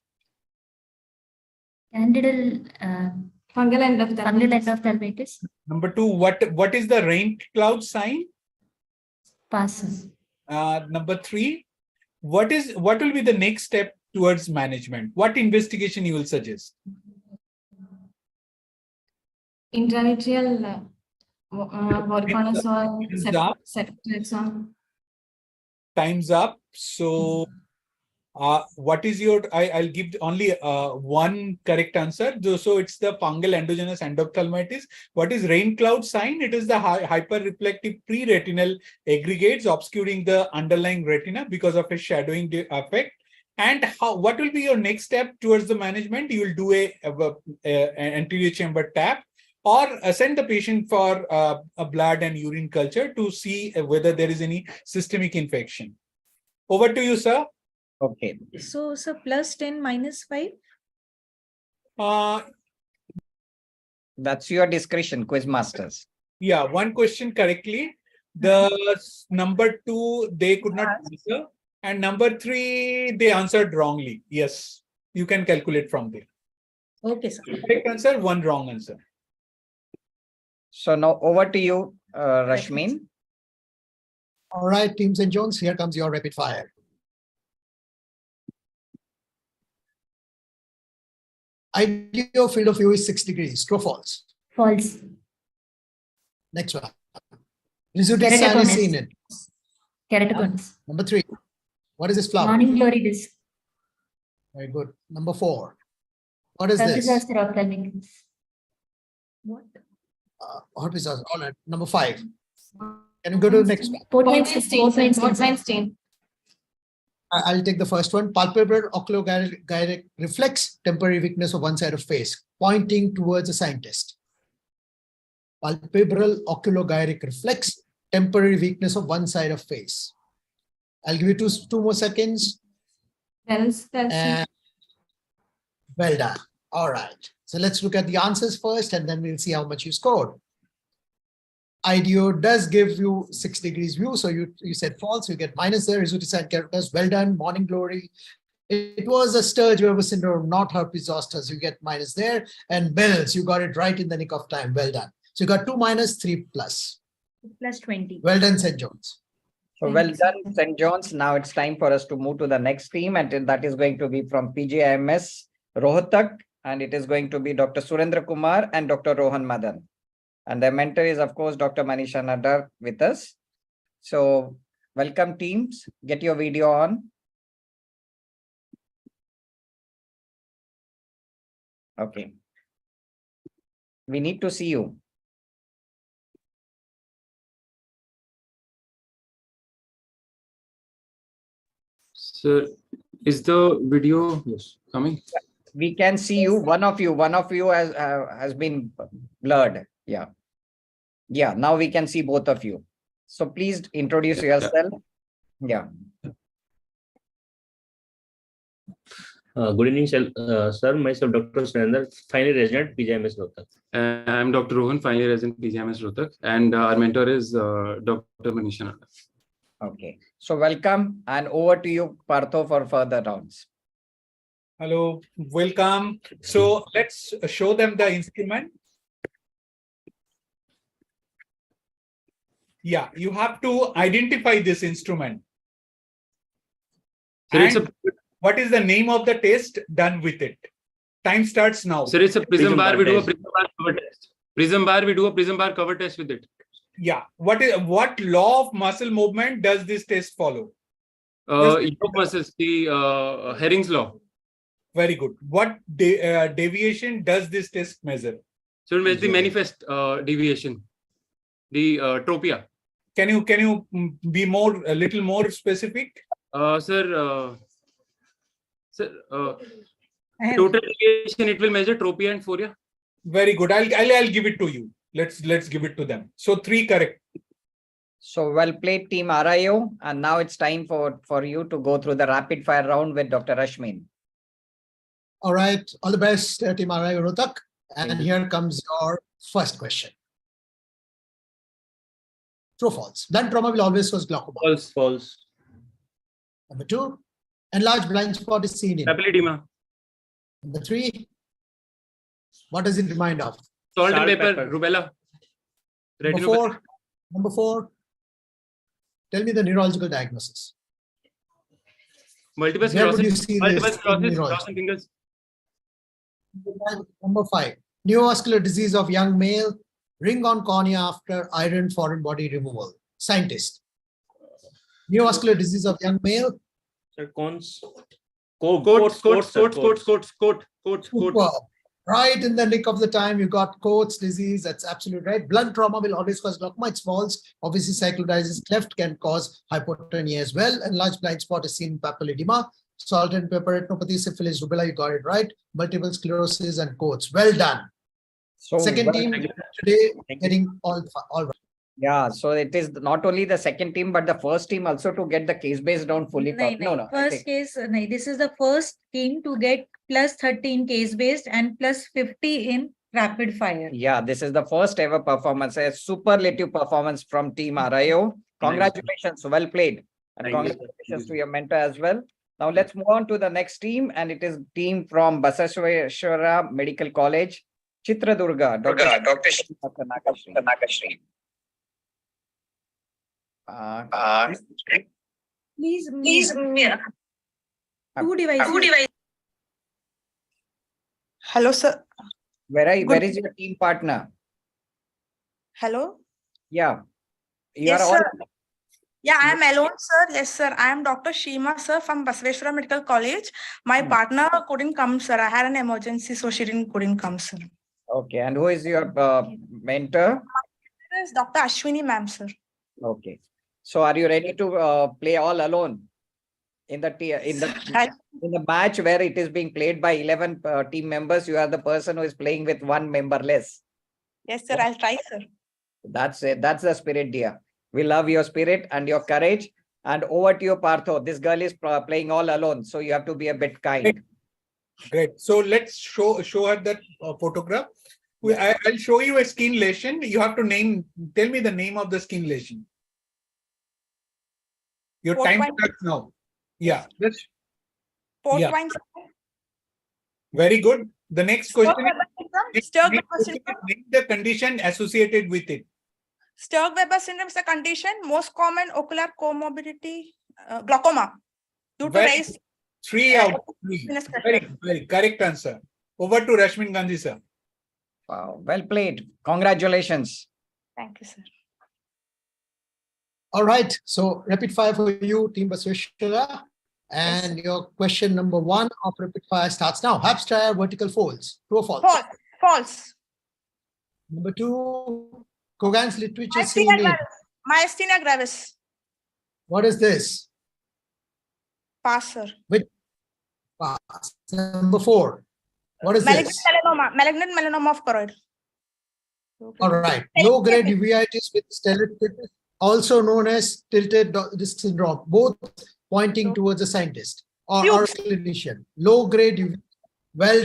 Candidal Fungal endophthalmitis. Number 2, what is the rain cloud sign? Passes. Number 3, what will be the next step towards management? What investigation you will suggest? Intravitreal voriconazole, ceftriaxone. Time's up. So what is your, I'll give only one correct answer. So it's the fungal endogenous endophthalmitis. What is rain cloud sign? It is the hyperreflective pre-retinal aggregates obscuring the underlying retina because of a shadowing effect. And what will be your next step towards the management? You will do a anterior chamber tap or send the patient for a blood and urine culture to see whether there is any systemic infection. Over to you, sir. Okay. So, +10 -5? That's your discretion, quiz masters. Yeah, one question correctly. The number 2, they could not answer. And number 3, they answered wrongly. Yes, you can calculate from there. Okay, sir. Correct answer, one wrong answer. So now over to you, Rashmin. All right, Team St. John's, here comes your rapid fire. Ideal field of view is 6 degrees. True or false? False. Next one. Residual sign is seen in. Keratoconus. Number 3. What is this flower? Morning glory disc. Very good. Number 4. What is this? Herpes zoster ophthalmicus. What? Herpes zoster. All right. Number 5. Can you go to the next one? Portwine stain. I'll take the first one. Palpebral oculogyric reflex, temporary weakness of one side of face, pointing towards a scientist. Palpebral oculogyric reflex, temporary weakness of one side of face. I'll give you two more seconds. And well done. All right. So let's look at the answers first, and then we'll see how much you scored. IDEO does give you 6 degrees view. So you said false, you get minus there. Residual characters, well done. Morning glory. It was a Sturge-Weber syndrome, not herpes zoster. So you get minus there. And Bell's, you got it right in the nick of time. Well done. So you got 2 minus, 3 plus. Plus 20. Well done, St. John's. So well done, St. John's. Now it's time for us to move to the next team, and that is going to be from PGIMS Rohtak, and it is going to be Dr. Surendra Kumar and Dr. Rohan Madan. And their mentor is, of course, Dr. Manisha Nadar with us. So welcome, teams. Get your video on. Okay. We need to see you. Sir, is the video coming? We can see you. One of you has been blurred. Yeah. Yeah, now we can see both of you. So please introduce yourself. Yeah. Good evening, sir. Myself, Dr. Surendra, final resident, PGIMS Rohtak. I'm Dr. Rohan, final year resident PGIMS Rohtak, and our mentor is Dr. Manisha Nadar. Okay. So welcome, and over to you, Partho, for further rounds. Hello, welcome. So let's show them the instrument. Yeah, you have to identify this instrument. Sir, it's And what is the name of the test done with it? Time starts now. Sir, it's a prism bar. We do a test. prism bar cover test. Prism bar, we do a prism bar cover test with it. Yeah. What law of muscle movement does this test follow? Yoke muscles, the Herring's law. Very good. What deviation does this test measure? So it measures the manifest deviation, the tropia. Can you be a little more specific? Sir, total deviation, it will measure tropia and foria. Very good. I'll give it to you. Let's give it to them. So 3 correct. So well played, team RIO. And now it's time for you to go through the rapid fire round with Dr. Rashmin. All right. All the best, Team RIO Rohtak. And here comes your first question. True or false? Blunt trauma will always cause glaucoma. False, false. Number 2, enlarged blind spot is seen in. Papilledema. Number 3, what does it remind of? Salt and Salt, pepper, pepper. rubella. Number 4, tell me the neurological diagnosis. Multiple Where would you sclerosis. see Multiple this in sclerosis, neurology? cross and fingers. Number 5, neovascular disease of young male, ring on cornea after iron foreign body removal. Scientist. Neovascular disease of young male. Sir, cons. Coats. Superb. Right in the nick of the time, you got Coates disease. That's absolutely right. Blunt trauma will always cause glaucoma. It's false. Obviously, cyclodiasis cleft can cause hypotonia as well. Enlarged blind spot is seen in papilledema. Salt and pepper retinopathy, syphilis, rubella. You got it right. Multiple sclerosis and Coates. Well done. So Second team today getting all right. Yeah, so it is not only the second team, but the first team also to get the case based down fully. No. First case, this is the first team to get plus 13 case based and plus 50 in rapid fire. Yeah, this is the first ever performance, a superlative performance from team RIO. Congratulations, well played. And Thank you, sir. congratulations to your mentor as well. Now let's move on to the next team, and it is team from Basaveshwara Medical College, Chitradurga, Dr. Nagashri. Please, Two devices. Hello, sir. Where is your team partner? Hello. Yeah. You Yes, are all. sir. Yeah, I am alone, sir. Yes, sir. I am Dr. Shima, sir, from Basaveshwara Medical College. My partner couldn't come, sir. I had an emergency, so she couldn't come, sir. Okay. And who is your mentor? This is Dr. Ashwini, ma'am, sir. Okay. So are you ready to play all alone in the in the match where it is being played by 11 team members? You are the person who is playing with one member less. Yes, sir. I'll try, sir. That's it. That's the spirit, dear. We love your spirit and your courage. And over to you, Partho. This girl is playing all alone, so you have to be a bit kind. Great. So let's show her that photograph. I'll show you a skin lesion. You have to tell me the name of the skin lesion. Your time starts now. Yeah. Very good. The next question is name the condition associated with it. Sturge-Weber syndrome is a condition, most common ocular comorbidity, glaucoma. Due to raise 3 out of 3. Very correct answer. Over to Rashmin Gandhi, sir. Wow, well played. Congratulations. Thank you, sir. All right. So rapid fire for you, Team Basaveshwara. And your question number 1 of rapid fire starts now. Hamster vertical folds. True or false? False. Number 2, Kogan's literature say name. Myasthenia gravis. What is this? Pass, sir. Pass. Number 4. What is this? Malignant melanoma of choroid. All right. Low-grade uveitis with stellitis, also known as tilted disc syndrome, both pointing towards a scientist or clinician. Low-grade uveitis. Well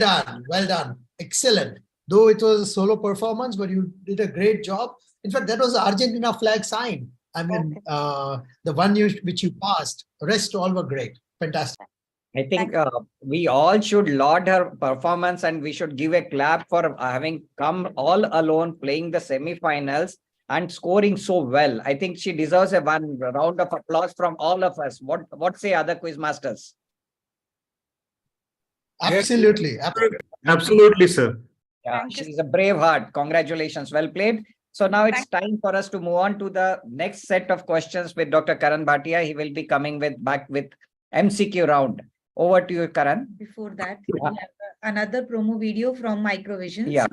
done. Excellent. Though it was a solo performance, but you did a great job. In fact, that was the Argentina flag sign. I mean, the one which you passed. The rest all were great. Fantastic. I think we all should laud her performance, and we should give a clap for having come all alone, playing the semi-finals and scoring so well. I think she deserves a one round of applause from all of us. What say other quiz masters? Absolutely. Absolutely, sir. Yeah, she's a brave heart. Congratulations. Well played. So now it's time for us to move on to the next set of questions with Dr. Karan Bhatia. He will be coming back with MCQ round. Over to you, Karan. Before that, we have another promo video from Microvisions. Yeah.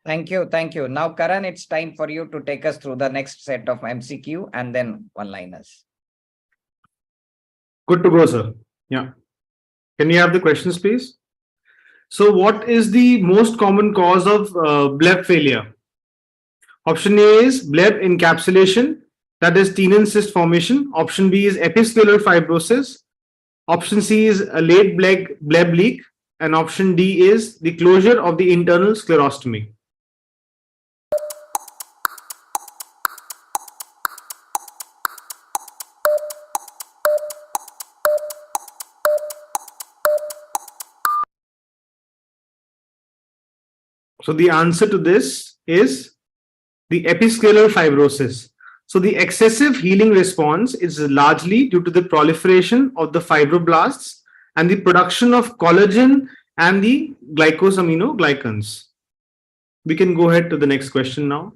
Thank you. Thank you. Now, Karan, it's time for you to take us through the next set of MCQ and then one-liners. Good to go, sir. Yeah. Can you have the questions, please? So what is the most common cause of bleb failure? Option A is bleb encapsulation, that is tenon cyst formation. Option B is episcleral fibrosis. Option C is a late bleb leak. And option D is the closure of the internal sclerostomy. So the answer to this is the episcleral fibrosis. So the excessive healing response is largely due to the proliferation of the fibroblasts and the production of collagen and the glycosaminoglycans. We can go ahead to the next question now.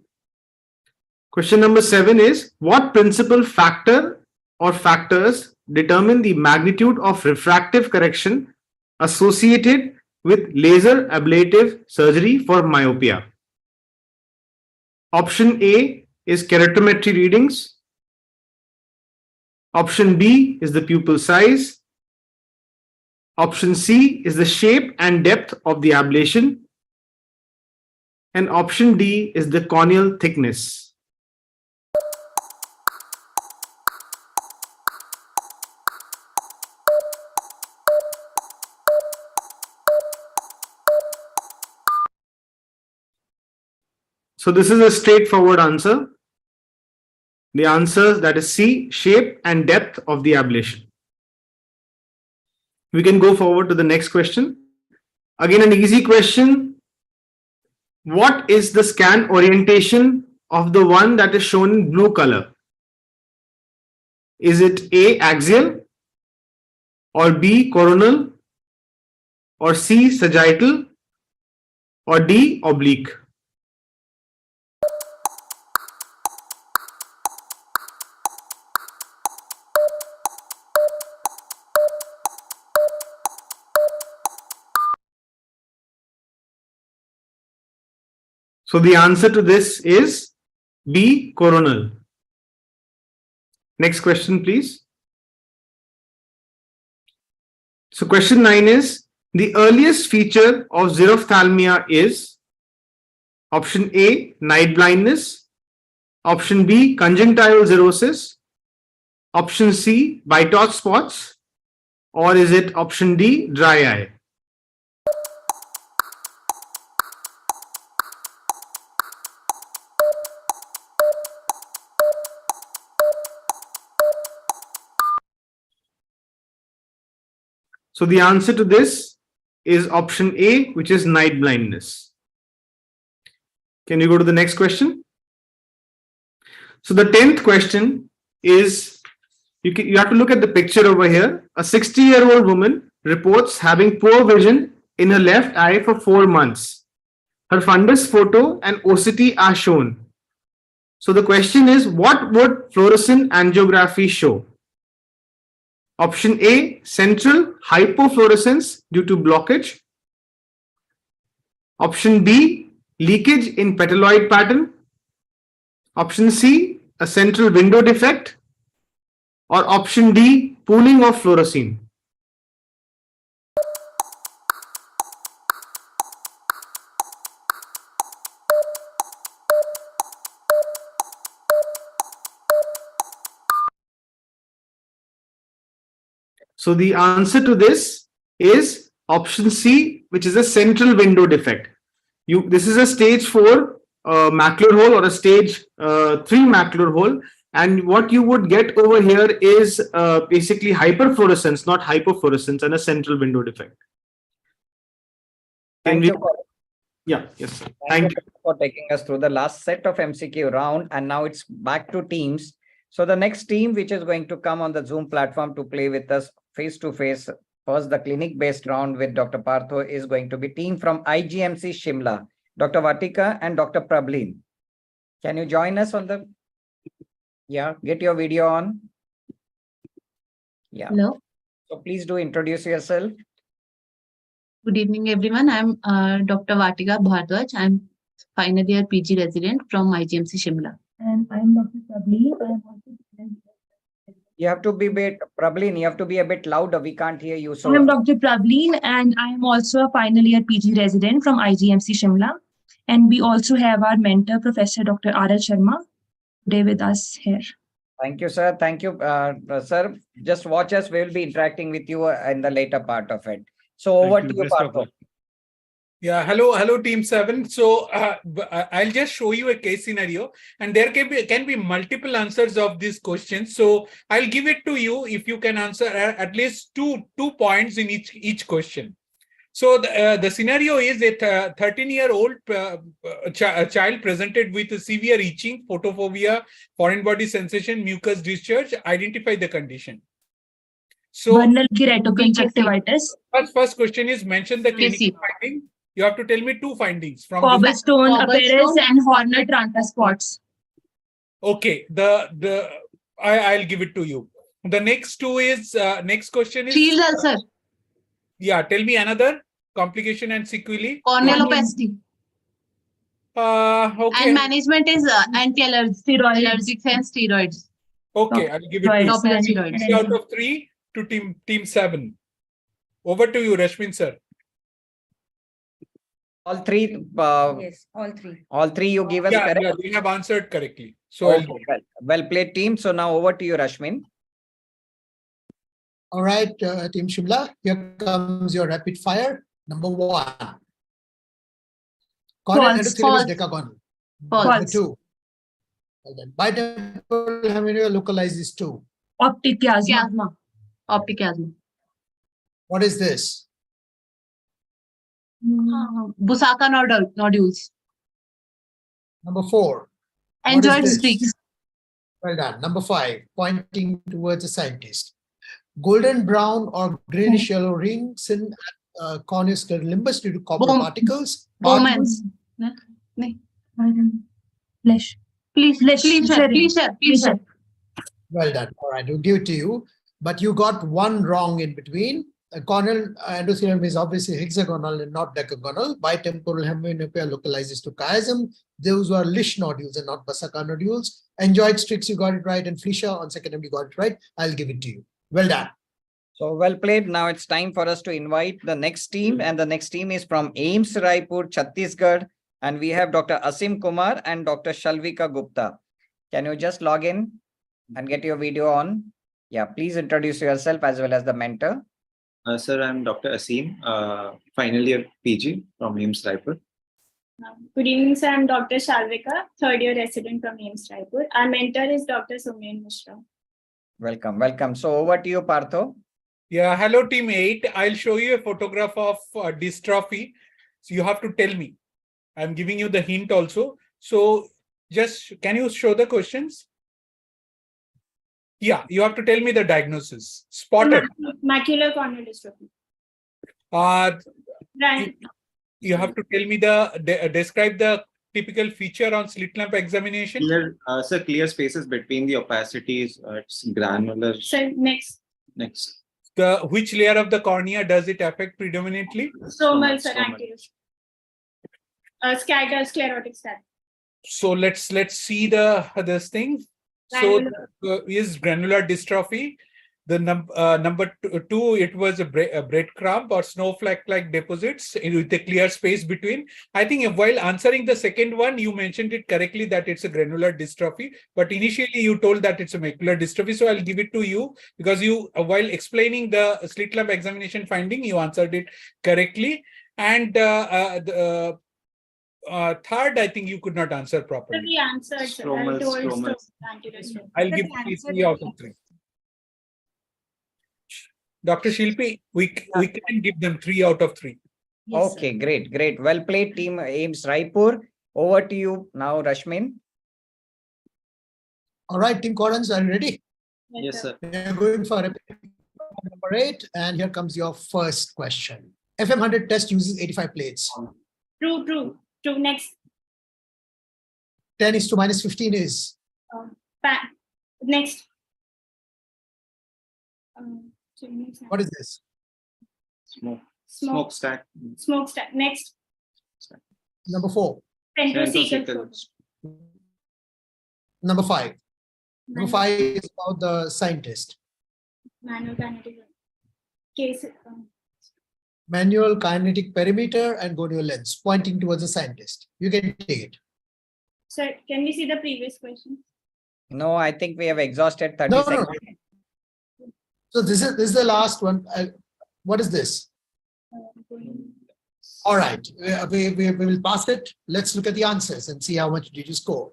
Question number 7 is, what principal factor or factors determine the magnitude of refractive correction associated with laser ablative surgery for myopia? Option A is keratometry readings. Option B is the pupil size. Option C is the shape and depth of the ablation. And option D is the corneal thickness. So this is a straightforward answer. The answer, that is C, shape and depth of the ablation. We can go forward to the next question. Again, an easy question. What is the scan orientation of the one that is shown in blue color? Is it A, axial, or B, coronal, or C, sagittal, or D, oblique? So the answer to this is B, coronal. Next question, please. So question 9 is, the earliest feature of xerophthalmia is option A, night blindness, option B, conjunctival xerosis, option C, Bitot spots, or is it option D, dry eye? So the answer to this is option A, which is night blindness. Can you go to the next question? So the 10th question is, you have to look at the picture over here. A 60-year-old woman reports having poor vision in her left eye for 4 months. Her fundus photo and OCT are shown. So the question is, what would fluorescent angiography show? Option A, central hypofluorescence due to blockage. Option B, leakage in petaloid pattern. Option C, a central window defect. Or option D, pooling of fluorescein. So the answer to this is option C, which is a central window defect. This is a stage 4 macular hole or a stage 3 macular hole. And what you would get over here is basically hyperfluorescence, not hypofluorescence, and a central window defect. Thank you. Yeah, yes, sir. Thank you for taking us through the last set of MCQ round, and now it's back to teams. So the next team which is going to come on the Zoom platform to play with us face to face, first the clinic-based round with Dr. Partho, is going to be team from IGMC Shimla, Dr. Vatika and Dr. Prableen. Can you join us on the? Yeah, get your video on. Yeah. Hello. So please do introduce yourself. Good evening, everyone. I'm Dr. Vatika Bhardwaj. I'm final year PG resident from IGMC Shimla. And I'm Dr. Prableen. I'm also You have to be Prableen, you have to be a bit louder. We can't hear you. So I'm Dr. Prableen, and I'm also a final year PG resident from IGMC Shimla. And we also have our mentor, Professor Dr. R.L. Sharma, today with us here. Thank you, sir. Thank you, sir. Just watch us. We will be interacting with you in the later part of it. So over to you, Partho. Yeah, hello, Team 7. So I'll just show you a case scenario, and there can be multiple answers of these questions. So I'll give it to you if you can answer at least two points in each question. So the scenario is a 13-year-old child presented with severe itching, photophobia, foreign body sensation, mucus discharge. Identify the condition. So Vernal keratoconjunctivitis. First question is mention the clinical finding. You have to tell me 2 findings from Cobblestone appearance and Horner Tranta spots. Okay, I'll give it to you. The next 2 is next question is Field ulcer. Yeah, tell me another complication and sequelae. Cornealoplasty. Okay. And management is anti-allergic and steroids. Okay, I'll give it to you. Topic and Three steroids. out of 3 to team 7. Over to you, Rashmin sir. All three, Yes, all three. all three you give us Yeah, correct? yeah, they have answered correctly. So Okay, well played, team. So now over to you, Rashmin. All right, Team Shimla, here comes your rapid fire. Number 1. Corneal False. endothelium is False. decagonal. False. Number 2. Well then, bitemporal hemiannual localized is 2. Optic chiasma. Chiasma. Optic chiasma. What is this? Busaka nodules. Number 4. What is Angioid this? streaks. Well done. Number 5, pointing towards the scientist. Golden brown or greenish yellow rings in corneus limbus due to copper Bowman. particles. Bowman's. Flesh. Please share. Well done. All right, we'll give it to you. But you got one wrong in between. Corneal endothelium is obviously hexagonal and not decagonal. Bitemporal hemianopia localizes to chiasm. Those were Lish nodules and not Basaka nodules. Angioid streaks, you got it right. And Fleischer on second attempt, you got it right. I'll give it to you. Well done. So well played. Now it's time for us to invite the next team. And the next team is from AIMS Raipur, Chhattisgarh. And we have Dr. Asim Kumar and Dr. Shalvika Gupta. Can you just log in and get your video on? Yeah, please introduce yourself as well as the mentor. Sir, I'm Dr. Asim, final year PG from AIMS Raipur. Good evening, sir. I'm Dr. Shalvika, third year resident from AIMS Raipur. Our mentor is Dr. Sumyan Mishra. Welcome, welcome. So over to you, Partho. Yeah, hello team 8. I'll show you a photograph of dystrophy. So you have to tell me. I'm giving you the hint also. So just, can you show the questions? Yeah, you have to tell me the diagnosis. Spotted. Macular corneal dystrophy. Right. You have to tell me describe the typical feature on slit lamp examination. Clear, sir, clear spaces between the opacities. It's granular. So next. Next. Which layer of the cornea does it affect predominantly? Stromal, sir, anterior. Scatter, sclerotic scatter. So let's see this thing. So is granular dystrophy. The number 2, it was a breadcrumb or snowflake-like deposits with a clear space between. I think while answering the second one, you mentioned it correctly that it's a granular dystrophy, but initially you told that it's a macular dystrophy. So I'll give it to you because you, while explaining the slit lamp examination finding, you answered it correctly. And third, I think you could not answer properly. We answered, sir. I'll give 3 out of 3. Dr. Shilpi, we can give them 3 out of 3. Yes, okay, sir. Great. Well played, team AIMS Raipur. Over to you now, Rashmin. All right, Team Corans, are you ready? Yes, sir. We're going for number 8, and here comes your first question. FM100 test uses 85 plates. True. Next. 10 is to minus 15 is? Next. What is this? Smokestack. Smokestack. Next. Number 4. Centrocecal. Number 5. Number 5 is about the scientist. Manual kinetic case. Manual kinetic perimeter and gonial lens pointing towards the scientist. You can take it. Sir, can we see the previous question? No, I think we have exhausted 30 seconds. No. So this is the last one. What is this? All right, we will pass it. Let's look at the answers and see how much did you score.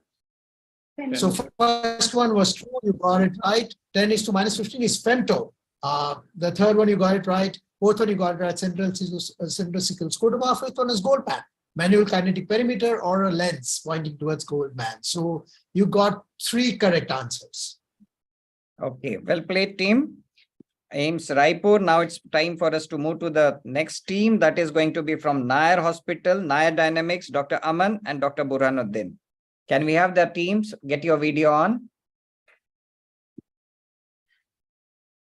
So first one was true, you got it right. 10 is to minus 15 is femto. The third one you got it right. Fourth one you got it right. Centrocecal scotoma. Fifth one is gold pan. Manual kinetic perimeter or a lens pointing towards gold man. So you got 3 correct answers. Okay, well played, team. AIMS Raipur. Now it's time for us to move to the next team that is going to be from Nair Hospital, Nair Dynamics, Dr. Aman and Dr. Burhanuddin. Can we have the teams get your video on?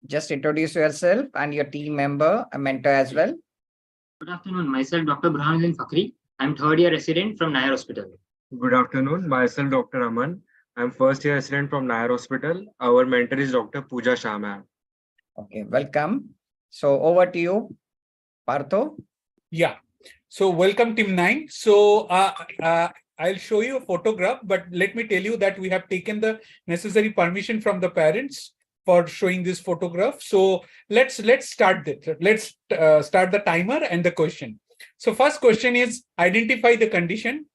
Just introduce yourself and your team member, a mentor as well. Good afternoon. Myself, Dr. Burhanuddin Fakhri. I'm third year resident from Nair Hospital. Good afternoon. Myself, Dr. Aman. I'm first year resident from Nair Hospital. Our mentor is Dr. Pooja Shah ma'am. Okay, welcome. So over to you, Partho. Yeah. So welcome Team 9. So I'll show you a photograph, but let me tell you that we have taken the necessary permission from the parents for showing this photograph. So let's start it. Let's start the timer and the question. So first question is identify the condition.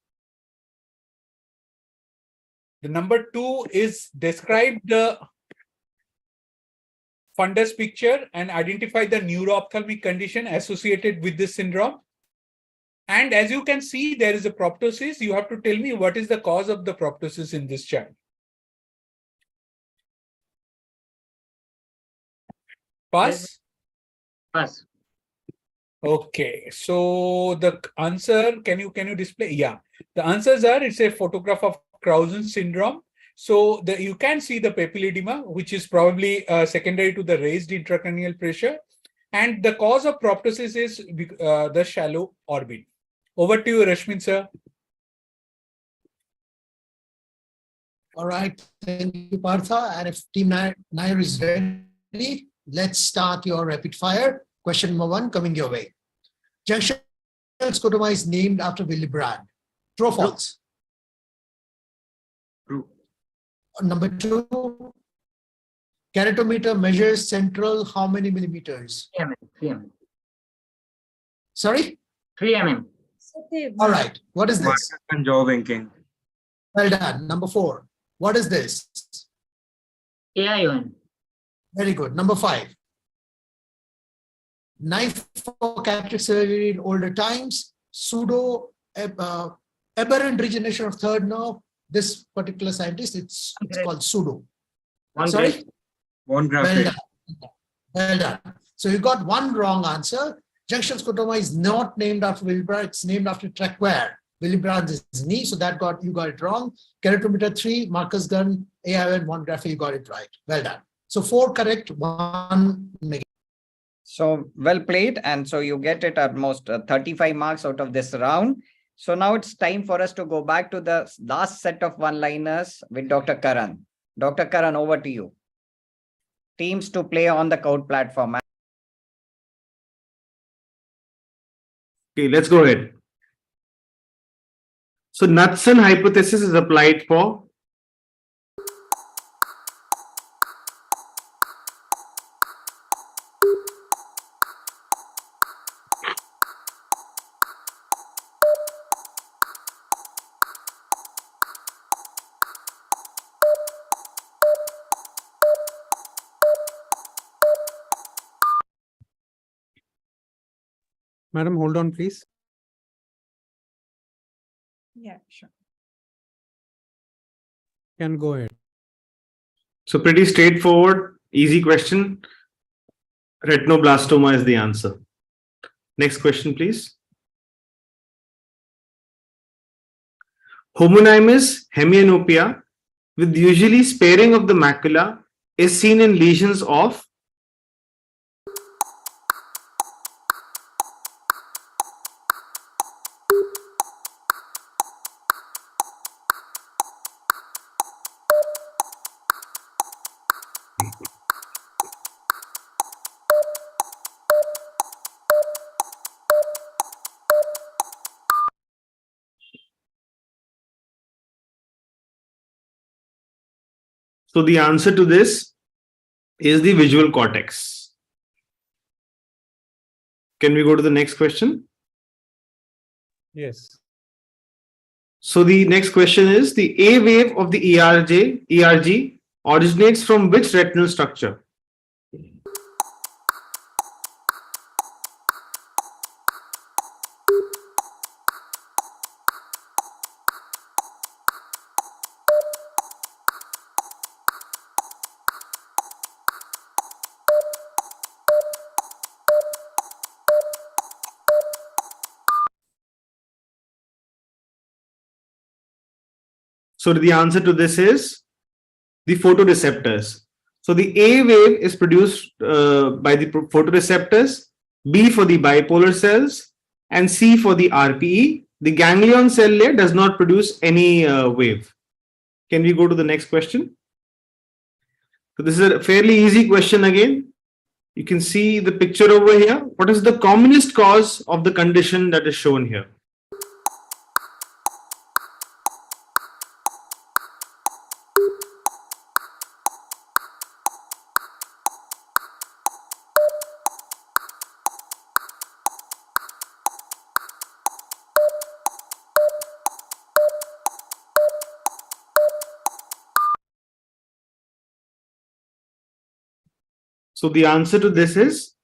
The number 2 is describe the fundus picture and identify the neuroophthalmic condition associated with this syndrome. And as you can see, there is a proptosis. You have to tell me what is the cause of the proptosis in this child. Pass? Pass. Okay, so the answer, can you display? Yeah, the answers are, it's a photograph of Clausen syndrome. So you can see the papilledema, which is probably secondary to the raised intracranial pressure. And the cause of proptosis is the shallow orbit. Over to you, Rashmin sir. All right, thank you, Partha. And if Team 9 is ready, let's start your rapid fire. Question number 1 coming your way. Junction scotoma is named after Willy Brandt. True or false? True. Number 2, keratometer measures central how many millimeters? 3 mm. Sorry? 3 mm. All right, what is this? Marcus and jaw winking. Well done. Number 4, what is this? AION. Very good. Number 5, knife for cataract surgery in older times, pseudo aberrant regeneration of third nerve. This particular scientist, it's called pseudo. Sorry? One Well graphic. done. Well done. So you got one wrong answer. Junction scotoma is not named after Willy Brandt, it's named after Traquair. Willy Brandt is knee, so you got it wrong. Keratometer 3, Marcus Gunn, AION, one graphic, you got it right. Well done. So 4 correct, 1 negative. So well played. And so you get it almost 35 marks out of this round. So now it's time for us to go back to the last set of one-liners with Dr. Karan. Dr. Karan, over to you. Teams to play on the Kahoot platform. Okay, let's go ahead. So Knudsen hypothesis is applied for Madam, hold on, please. Yeah, sure. Can go ahead. So pretty straightforward, easy question. Retinoblastoma is the answer. Next question, please. Homonymous hemianopia with usually sparing of the macula is seen in lesions of So the answer to this is the visual cortex. Can we go to the next question? Yes. So the next question is the A wave of the ERG originates from which retinal structure? So the answer to this is the photoreceptors. So the A wave is produced by the photoreceptors, B for the bipolar cells, and C for the RPE. The ganglion cell layer does not produce any wave. Can we go to the next question? So this is a fairly easy question again. You can see the picture over here. What is the commonest cause of the condition that is shown here? So the answer to this is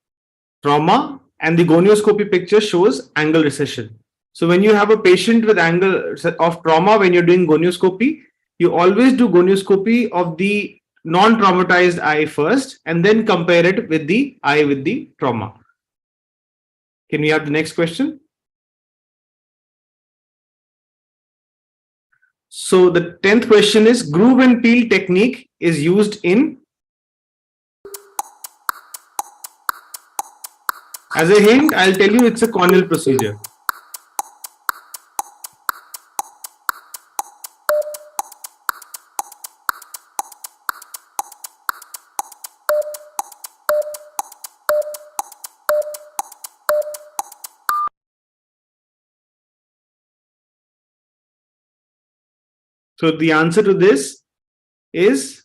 trauma, and the gonioscopy picture shows angle recession. So when you have a patient with angle of trauma, when you're doing gonioscopy, you always do gonioscopy of the non-traumatized eye first and then compare it with the eye with the trauma. Can we have the next question? So the 10th question is groove and peel technique is used in. As a hint, I'll tell you it's a corneal procedure. So the answer to this is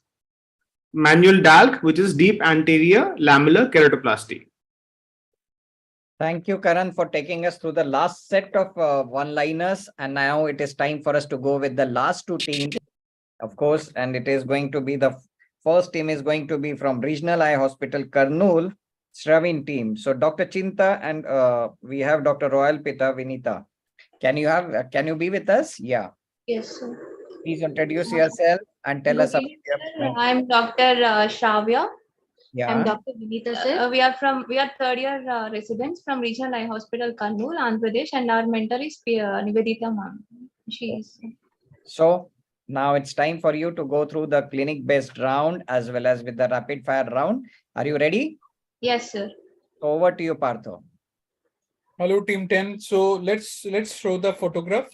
manual DALK, which is deep anterior lamellar keratoplasty. Thank you, Karan, for taking us through the last set of one-liners. And now it is time for us to go with the last two teams, of course. And it is going to be the first team is going to be from Regional Eye Hospital, Kurnool, Shravin team. So Dr. Chinta and we have Dr. Royal Pita Vinita. Can you be with us? Yeah. Yes, sir. Please introduce yourself and tell us about your. I'm Dr. Shavya. Yeah. I'm Dr. Vinita, sir. We are third year residents from Regional Eye Hospital, Kurnool, Andhra Pradesh, and our mentor is Nivedita ma'am. She is. So now it's time for you to go through the clinic-based round as well as with the rapid-fire round. Are you ready? Yes, sir. Over to you, Partho. Hello, Team 10. So let's show the photograph.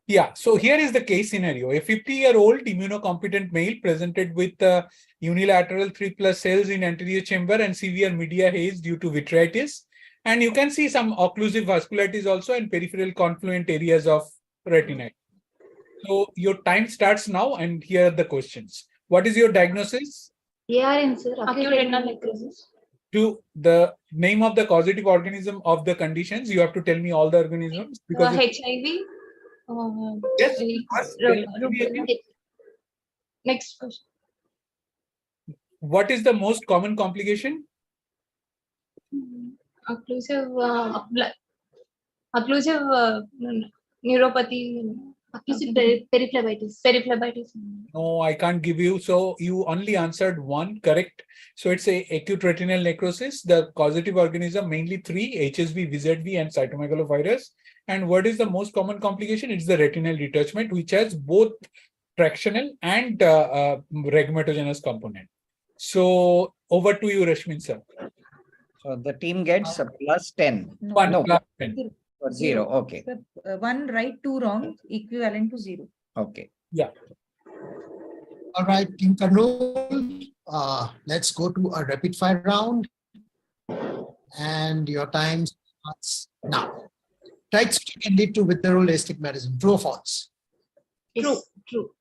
Yeah, so here is the case scenario. A 50-year-old immunocompetent male presented with unilateral 3+ cells in anterior chamber and severe media haze due to vitritis. And you can see some occlusive vasculitis also and peripheral confluent areas of retina. So your time starts now, and here are the questions. What is your diagnosis? ARN, sir. Acute retinal necrosis. To the name of the causative organism of the conditions, you have to tell me all the organisms. Because HIV. Yes. Next question. What is the most common complication? Occlusive neuropathy. Occlusive periphlebitis. Periphlebitis. No, I can't give you. So you only answered one correct. So it's a acute retinal necrosis. The causative organism mainly three: HSV, VZV, and cytomegalovirus. And what is the most common complication? It's the retinal detachment, which has both tractional and rhegmatogenous component. So over to you, Rashmin sir. So the team gets a +10. No. 10. 0. Okay. One right, two wrong, equivalent to 0. Okay. Yeah. All right, Team Kurnool, let's go to a rapid fire round. And your time starts now. Tight skin can lead to withdrawal astigmatism. True or false? True. True.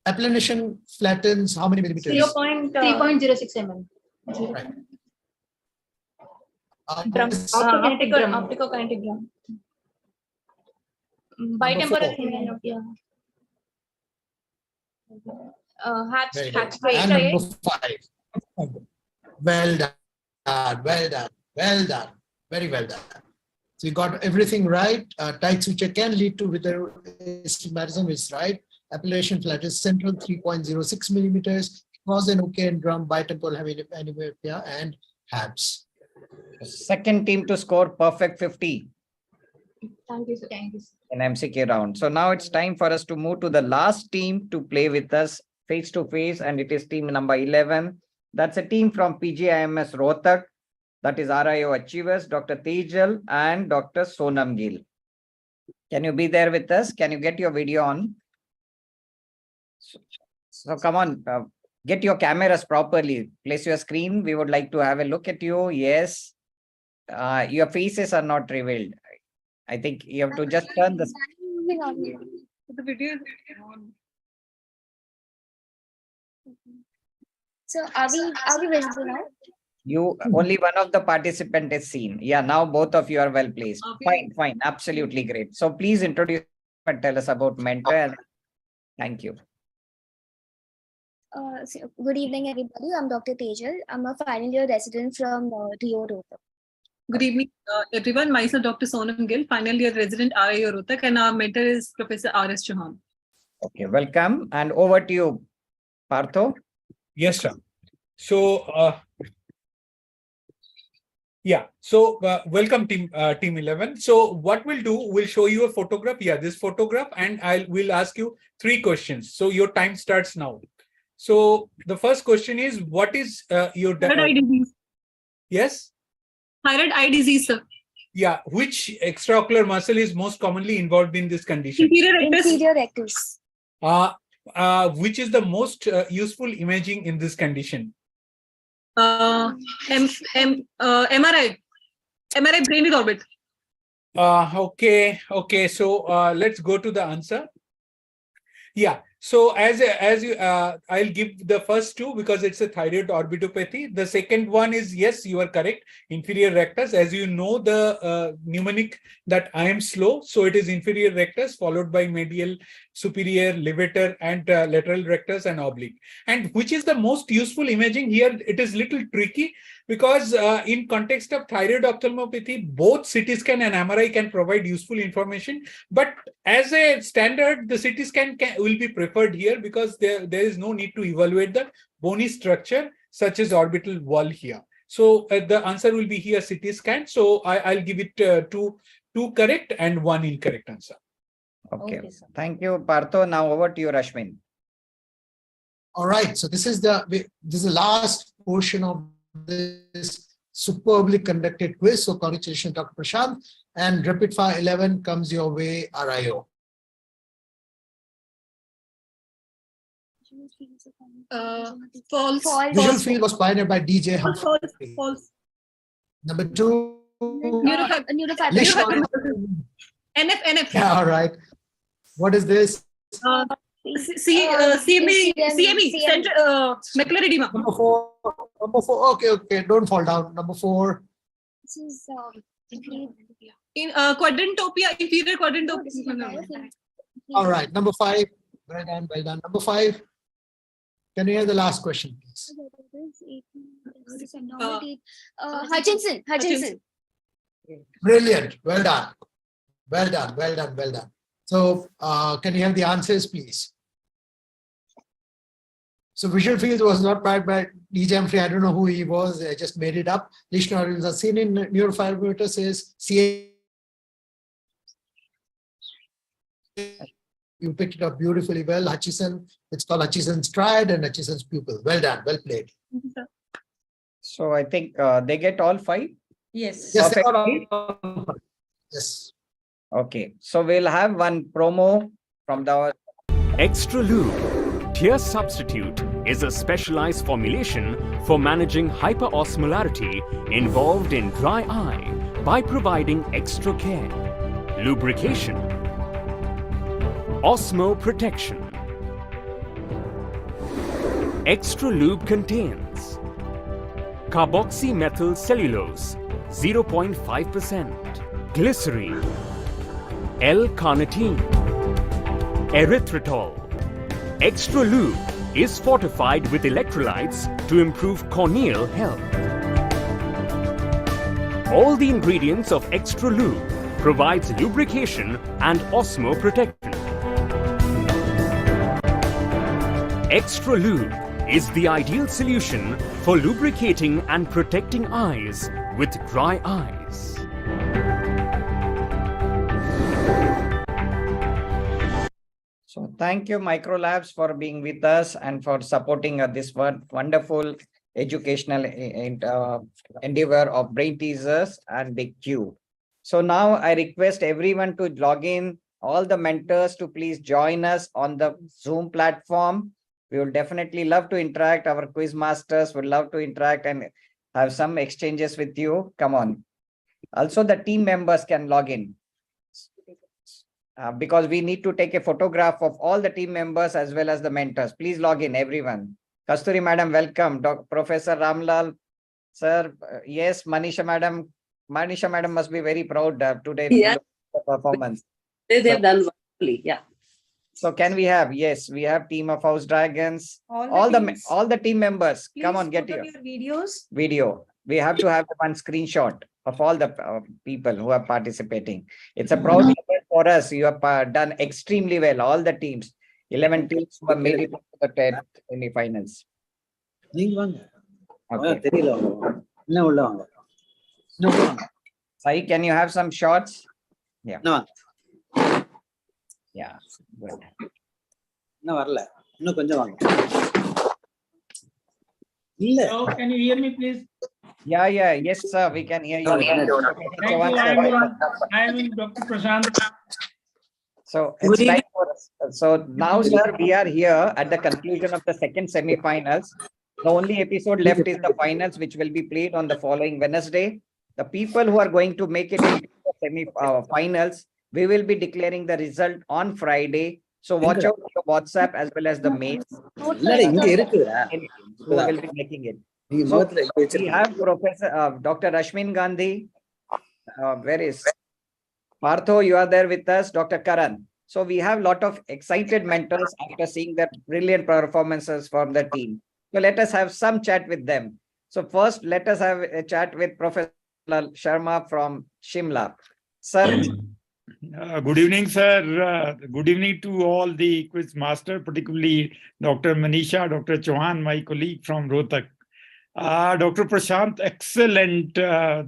Applanation flattens how many millimeters? 3.06 mm. Right. Optokinetic drum. Bitemporal. Yeah. And number 5. Well done. Well done. Well done. Very well done. So you got everything right. Tight suture can lead to withdrawal astigmatism is right. Appellation flattens central 3.06 millimeters. Cause an okay and drum bitemporal hemianopia and HABs. Second team to score perfect 50. Thank you, sir. Thank you, sir. In MCQ round. So now it's time for us to move to the last team to play with us face to face, and it is team number 11. That's a team from PGIMS Rohtak. That is RIO Achievers, Dr. Tejal and Dr. Sonam Gill. Can you be there with us? Can you get your video on? So come on, get your cameras properly. Place your screen. We would like to have a look at you. Yes. Your faces are not revealed. I think you have to just turn the. The video is on. So are we visible now? You only one of the participant is seen. Yeah, now both of you are well placed. Fine, fine, absolutely great. So please introduce and tell us about mentor. And thank you. Good evening, everybody. I'm Dr. Tejal. I'm a final year resident from DO Rohtak. Good evening, everyone. Myself, Dr. Sonam Gill, final year resident RIO Rohtak, and our mentor is Professor R.S. Chauhan. Okay, welcome. And over to you, Partho. Yes, sir. So, yeah. So, welcome team 11. So, what we'll do, we'll show you a photograph. Yeah, this photograph, and we'll ask you 3 questions. So, your time starts now. So, the first question is, what is your Thyroid eye disease. Yes. Thyroid eye disease, sir. Yeah. Which extraocular muscle is most commonly involved in this condition? Inferior rectus. Inferior rectus. Which is the most useful imaging in this condition? MRI. MRI brain with orbit. Okay. So let's go to the answer. Yeah. So as you, I'll give the first 2 because it's a thyroid orbitopathy. The second one is, yes, you are correct. Inferior rectus. As you know, the mnemonic that I am slow. So it is inferior rectus followed by medial, superior, levator, and lateral rectus and oblique. And which is the most useful imaging here? It is little tricky because in context of thyroid ophthalmopathy, both CT scan and MRI can provide useful information. But as a standard, the CT scan will be preferred here because there is no need to evaluate the bony structure such as orbital wall here. So the answer will be here CT scan. So I'll give it 2 correct and 1 incorrect answer. Okay. Thank you, Partho. Now over to you, Rashmin. All right. So this is the last portion of this superbly conducted quiz. So congratulations, Dr. Prashant. And rapid fire 11 comes your way, RIO. False. Visual field was pioneered by DJ Humphrey. False. Number 2. NF. Yeah, all right. What is this? CME, macular edema. Number 4. Okay. Don't fall down. Number 4. This is In quadrantopia, inferior quadrantopia. All right. Number 5. Well done. Number 5. Can we have the last question, please? Hutchinson. Brilliant. Well done. So can you have the answers, please? So visual field was not part by DJ Humphrey. I don't know who he was. I just made it up. Lesion organs are seen in neurofibromatosis is CA. You picked it up beautifully well. Hutchison. It's called Hutchison's triad and Hutchison's pupil. Well done. Well played. So I think they get all 5. Yes. Yes. Perfectly? Yes. Okay. So we'll have one promo from the Extra Lube Tear Substitute is a specialized formulation for managing hyperosmolarity involved in dry eye by providing extra care, lubrication, osmo protection. Extra Lube contains carboxymethyl cellulose 0.5%, glycerine, L-carnitine, erythritol. Extra Lube is fortified with electrolytes to improve corneal health. All the ingredients of Extra Lube provides lubrication and osmo protection. Extra Lube is the ideal solution for lubricating and protecting eyes with dry eyes. So thank you, Microlabs, for being with us and for supporting this wonderful educational endeavor of Brain Teasers and Big Q. So now I request everyone to log in all the mentors to please join us on the Zoom platform. We will definitely love to interact. Our quiz masters would love to interact and have some exchanges with you. Come on. Also, the team members can log in. Because we need to take a photograph of all the team members as well as the mentors. Please log in, everyone. Kasturi Madam, welcome. Professor Ramlal, sir. Yes, Manisha Madam. Manisha Madam must be very proud today. Yeah. The performance. They have done wonderfully. Yeah. So can we have? Yes, we have team of House Dragons. All the team members. Come on, get put your on videos. video. We have to have one screenshot of all the people who are participating. It's a proud moment for us. You have done extremely well. All the teams, 11 teams who have made it to the 10 semi-finals. Okay. Sai, can you have some shots? Yeah. No. Yeah. Good. Hello, can you hear me, please? Yeah. Yes, sir. We can hear you. Thank you. I'm in Dr. Prashant. So it's time for us. So now, sir, we are here at the conclusion of the second semi-finals. The only episode left is the finals, which will be played on the following Wednesday. The people who are going to make it into the semi-finals, we will be declaring the result on Friday. So watch out for your WhatsApp as well as the mails. We will be making it. So we have Professor Dr. Rashmin Gandhi. Where is Partho? You are there with us, Dr. Karan. So we have a lot of excited mentors after seeing their brilliant performances from the team. So let us have some chat with them. So first, let us have a chat with Professor Sharma from Shimla. Sir. Good evening, sir. Good evening to all the quiz master, particularly Dr. Manisha, Dr. Chauhan, my colleague from Rohtak. Dr. Prashant, excellent.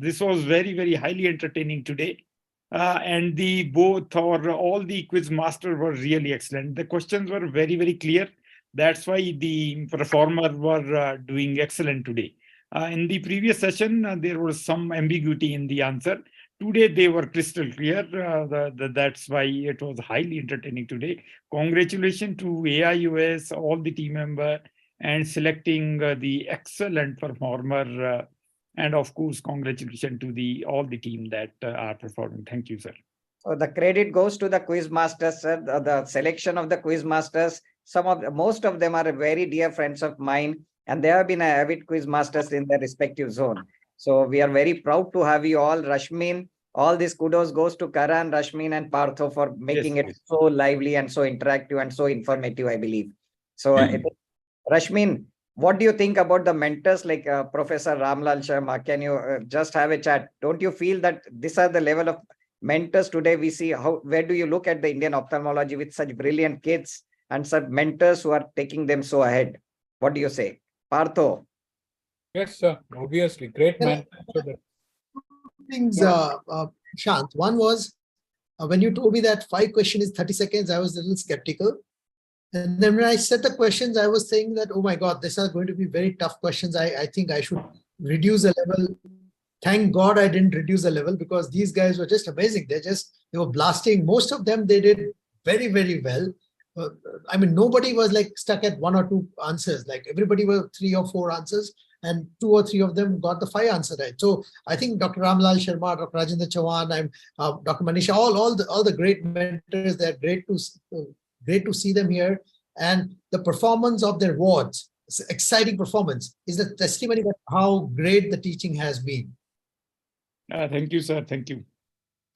This was very, very highly entertaining today. And all the quiz master were really excellent. The questions were very, very clear. That's why the performers were doing excellent today. In the previous session, there was some ambiguity in the answer. Today, they were crystal clear. That's why it was highly entertaining today. Congratulations to AIUS, all the team members, and selecting the excellent performer. And of course, congratulations to all the team that are performing. Thank you, sir. So the credit goes to the quiz masters, sir. The selection of the quiz masters, most of them are very dear friends of mine, and they have been avid quiz masters in their respective zone. So we are very proud to have you all. Rashmin, all this kudos goes to Karan, Rashmin, and Partho for making it so lively and so interactive and so informative, I believe. So Rashmin, what do you think about the mentors like Professor Ramlal Sharma? Can you just have a chat? Don't you feel that these are the level of mentors today we see? Where do you look at the Indian ophthalmology with such brilliant kids and such mentors who are taking them so ahead? What do you say? Partho? Yes, sir. Obviously, great man. Things, Shant. One was when you told me that 5 questions is 30 seconds, I was a little skeptical. And then when I set the questions, I was saying that, oh my God, these are going to be very tough questions. I think I should reduce the level. Thank God I didn't reduce the level because these guys were just amazing. They were blasting. Most of them, they did very, very well. I mean, nobody was like stuck at 1 or 2 answers. Like everybody were 3 or 4 answers, and 2 or 3 of them got the 5 answer right. So I think Dr. Ramlal Sharma, Dr. Rajendra Chauhan, Dr. Manisha, all the great mentors. They're great to see them here, and the performance of their wards, exciting performance, is the testimony of how great the teaching has been. Thank you, sir. Thank you.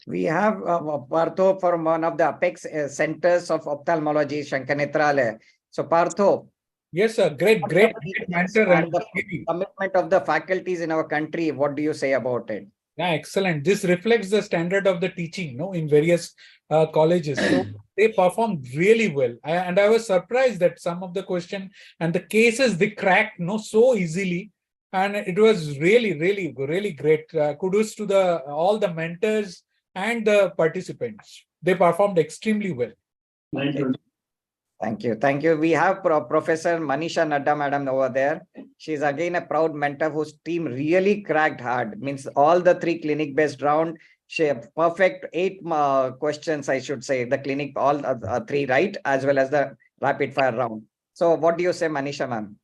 We have Partho from one of the apex centers of ophthalmology, Shankanetralaya. So Partho. Yes, sir. Great mentor. And the commitment of the faculties in our country. What do you say about it? Yeah, excellent. This reflects the standard of the teaching, in various colleges. So they performed really well. And I was surprised that some of the question and the cases they cracked so easily. And it was really, really, really great. Kudos to all the mentors and the participants. They performed extremely well. Thank you. Thank you. We have Professor Manisha Nadda madam over there. She's again a proud mentor whose team really cracked hard. Means all the 3 clinic-based round, perfect 8 questions, I should say, the clinic, all 3 right, as well as the rapid fire round. So what do you say, Manisha ma'am?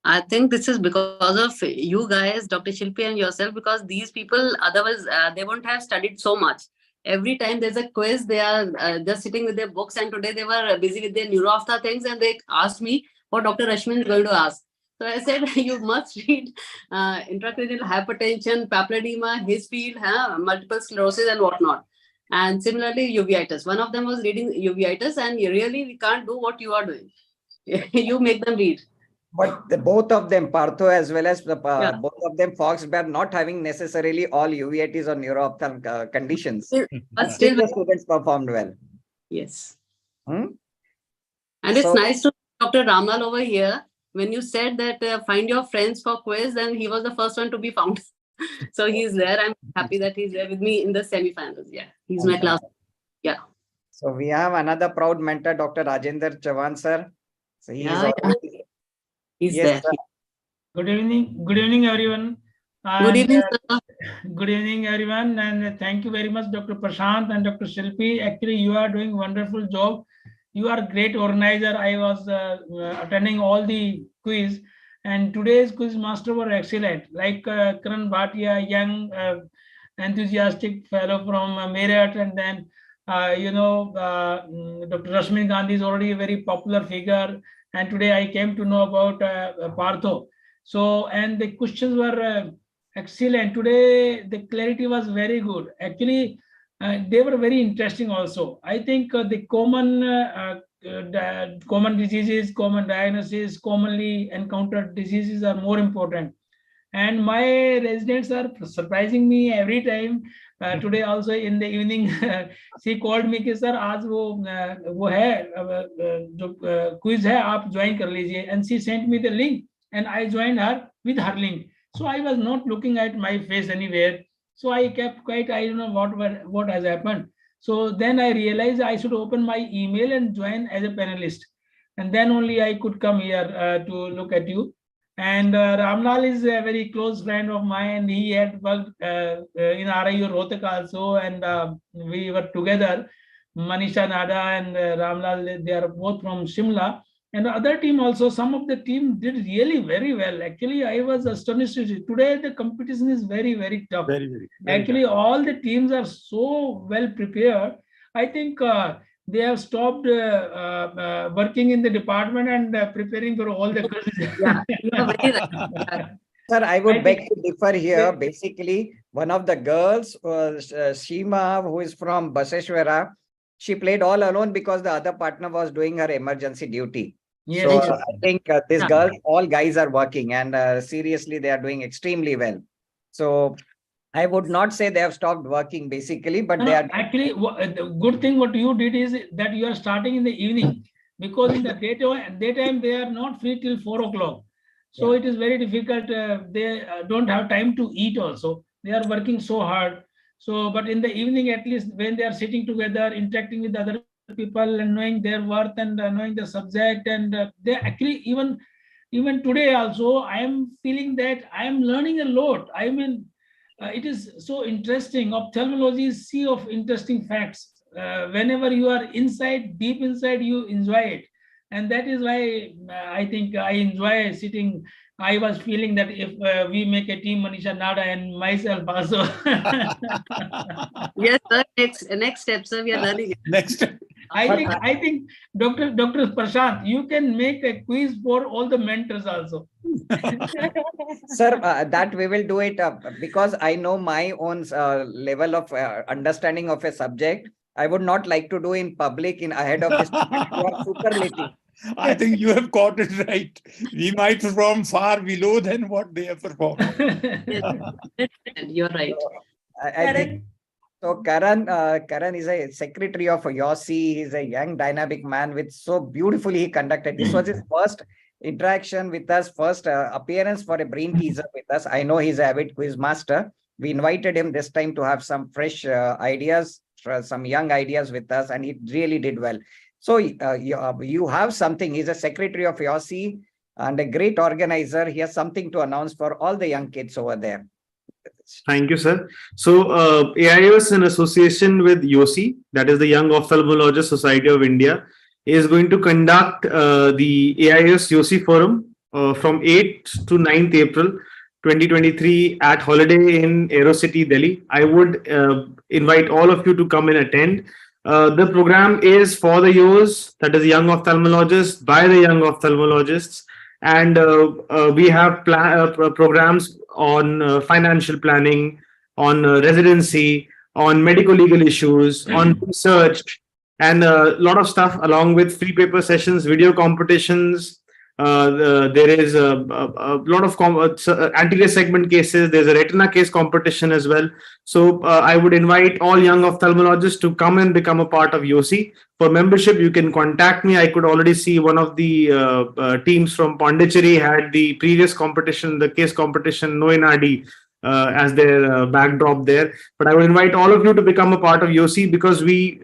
I think this is because of you guys, Dr. Shilpi and yourself, because these people otherwise they won't have studied so much. Every time there's a quiz, they are just sitting with their books, and today they were busy with their neuroophtha things, and they asked me what Dr. Rashmin is going to ask. So I said, you must read intracranial hypertension, papilledema, his field, multiple sclerosis and whatnot. And similarly, uveitis. One of them was reading uveitis, and really we can't do what you are doing. You make them read. But both of them, Partho as well as both of them, Foxbear, not having necessarily all uveitis or neuroophthalmic conditions. But still the students performed well. Yes. Hmm? And it's nice to Dr. Ramlal over here. When you said that find your friends for quiz, then he was the first one to be found. So he's there. I'm happy that he's there with me in the semi-finals. Yeah, he's my class. Yeah. So we have another proud mentor, Dr. Rajendra Chavan, sir. So he is already... He's yes, there. Good evening, everyone. Good evening, sir. Good evening, everyone, and thank you very much, Dr. Prashant and Dr. Shilpi. Actually, you are doing wonderful job. You are great organizer. I was attending all the quiz, and today's quiz master were excellent. Like Karan Bhatia, young enthusiastic fellow from Meerut, and then Dr. Rashmin Gandhi is already a very popular figure. And today I came to know about Partho. So, and the questions were excellent. Today, the clarity was very good. Actually, they were very interesting also. I think the common diseases, common diagnosis, commonly encountered diseases are more important. And my residents are surprising me every time. Today also in the evening, she called me कि sir आज वो है जो quiz है आप join कर लीजिए. And she sent me the link, and I joined her with her link. So I was not looking at my face anywhere. So I kept quiet. I don't know what has happened. So then I realized I should open my email and join as a panelist. And then only I could come here to look at you. And Ramlal is a very close friend of mine. He had worked in RIU Rohtak also, and we were together. Manisha Nada and Ramlal, they are both from Shimla. And the other team also, some of the team did really very well. Actually, I was astonished. Today, the competition is very, very tough. Very Actually, all the teams are so well prepared. I think they have stopped working in the department and preparing for all the quizzes. Sir, I would beg to differ here. Basically, one of the girls, Shima, who is from Baseshwara, she played all alone because the other partner was doing her emergency duty. Yes, so yes. I think this girl, all guys are working, and seriously, they are doing extremely well. So I would not say they have stopped working basically, but they are actually the good thing what you did is that you are starting in the evening, because in the daytime they are not free till 4 o'clock. So it is very difficult. They don't have time to eat also. They are working so hard. So, but in the evening, at least when they are sitting together, interacting with other people and knowing their worth and knowing the subject, and they actually even today also, I am feeling that I am learning a lot. I mean, it is so interesting. Ophthalmology is sea of interesting facts. Whenever you are inside, deep inside, you enjoy it. And that is why I think I enjoy sitting. I was feeling that if we make a team, Manisha Nada and myself also. Yes, sir. Next step, sir. We are learning. Next. I think Dr. Prashant, you can make a quiz for all the mentors also. Sir, that we will do it because I know my own level of understanding of a subject. I would not like to do in public in ahead of this. You are superlative. I think you have got it right. We might perform far below than what they have performed. You're right. I think so. Karan is a secretary of YOSI. He's a young, dynamic man with so beautifully he conducted. This was his first interaction with us, first appearance for a brain teaser with us. I know he's an avid quiz master. We invited him this time to have some fresh ideas, some young ideas with us, and he really did well. So you have something. He's a secretary of YOSI and a great organizer. He has something to announce for all the young kids over there. Thank you, sir. So, AIOS in association with YOSI, that is the Young Ophthalmologist Society of India, is going to conduct the AIOS YOSI Forum from 8th to 9th April 2023 at Holiday in Aerocity, Delhi. I would invite all of you to come and attend. The program is for the YOS, that is young ophthalmologists, by the young ophthalmologists, and we have programs on financial planning, on residency, on medical legal issues, on research, and a lot of stuff along with free paper sessions, video competitions. There is a lot of anterior segment cases. There's a retina case competition as well. So I would invite all young ophthalmologists to come and become a part of YOSI. For membership, you can contact me. I could already see one of the teams from Pondicherry had the previous competition, the case competition, Noinadi, as their backdrop there. But I would invite all of you to become a part of YOSI because we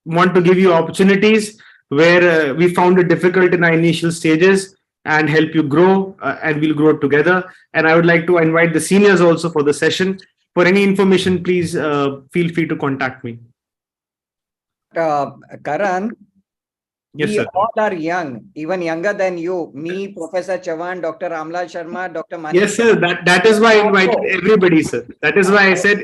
want to give you opportunities where we found it difficult in our initial stages and help you grow, and we'll grow together. And I would like to invite the seniors also for the session. For any information, please feel free to contact me. Karan, Yes, we sir. all are young, even younger than you. Me, Professor Chavan, Dr. Ramlal Sharma, Dr. Manish. Yes, sir. That is why I invited everybody, sir. That is why I said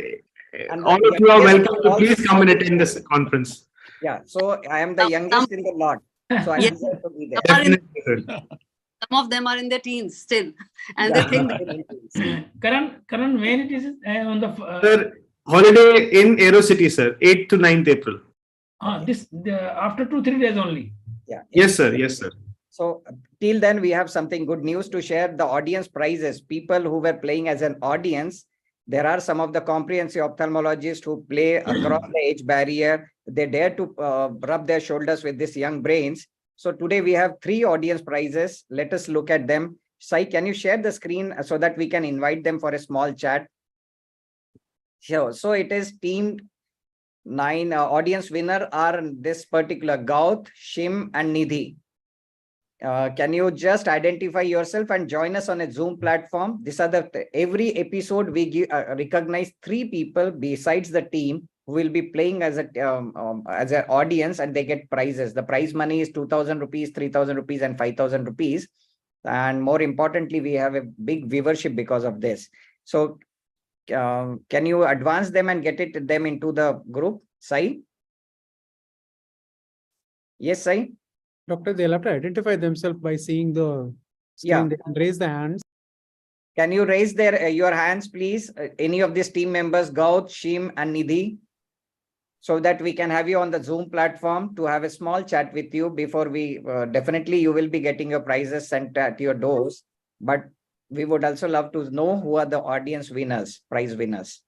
all of you are welcome to please come and attend this conference. Yeah, so I am the youngest in the lot. So I Yes. deserve to be there. Definitely, sir. Some of them are in their teens still, and they think that Karan, when it is on the Sir, holiday in Aerocity, sir, 8th to 9th April. after 2-3 days only. Yeah. Yes, sir. Yes, sir. So till then, we have something good news to share. The audience prizes, people who were playing as an audience. There are some of the comprehensive ophthalmologists who play across the age barrier. They dare to rub their shoulders with these young brains. So today we have 3 audience prizes. Let us look at them. Sai, can you share the screen so that we can invite them for a small chat? Sure. So it is team 9 audience winner are this particular Gaut, Shim and Nidhi. Can you just identify yourself and join us on a Zoom platform? These are every episode we give recognize 3 people besides the team who will be playing as an audience, and they get prizes. The prize money is 2,000 rupees, 3,000 rupees, and 5,000 rupees. And more importantly, we have a big viewership because of this. So can you advance them and get them into the group, Sai? Yes, Sai. Doctor, they'll have to identify themselves by seeing the screen. Yeah. They can raise their hands. Can you raise your hands, please? Any of these team members, Gaut, Shim, and Nidhi, so that we can have you on the Zoom platform to have a small chat with you before we definitely you will be getting your prizes sent at your doors. But we would also love to know who are the audience winners, prize winners.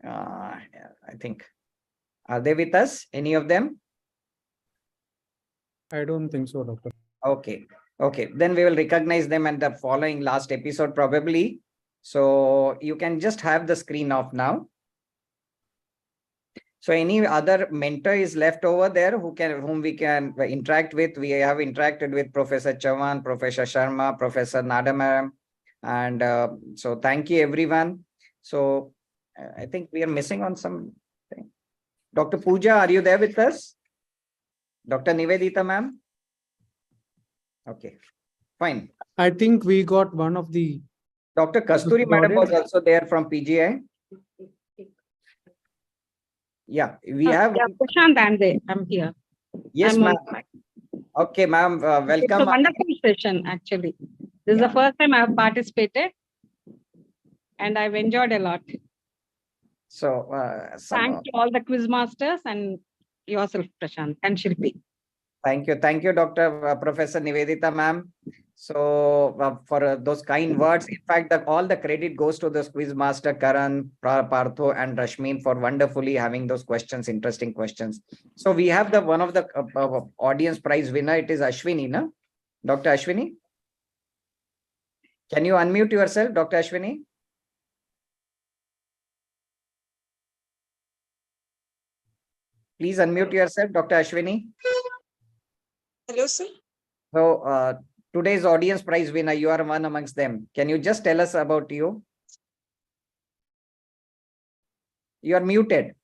I think. Are they with us? Any of them? I don't think so, Doctor. Okay. Okay. Then we will recognize them at the following last episode, probably. So you can just have the screen off now. So any other mentor is left over there whom we can interact with. We have interacted with Professor Chavan, Professor Sharma, Professor Nadamaram. And so thank you, everyone. So I think we are missing on some. Dr. Pooja, are you there with us? Dr. Nivedita, ma'am? Okay, fine. I think we got one of the... Dr. Kasturi, madam, was also there from PGI. Yeah, we have... Yeah, Prashant, I'm there. I'm here. Yes, ma'am. Okay, ma'am, welcome. It's a wonderful session, actually. This is the first time I have participated, and I've enjoyed a lot. So, thanks to all the quiz masters and yourself, Prashant, and Shilpi. Thank you, Dr. Professor Nivedita, ma'am. So, for those kind words, in fact, all the credit goes to the quiz master Karan, Partho, and Rashmin for wonderfully having those questions, interesting questions. So, we have one of the audience prize winner. It is Ashwini, no? Dr. Ashwini? Can you unmute yourself, Dr. Ashwini? Please unmute yourself, Dr. Ashwini. Hello, sir. So, today's audience prize winner. You are one amongst them. Can you just tell us about you? You are muted.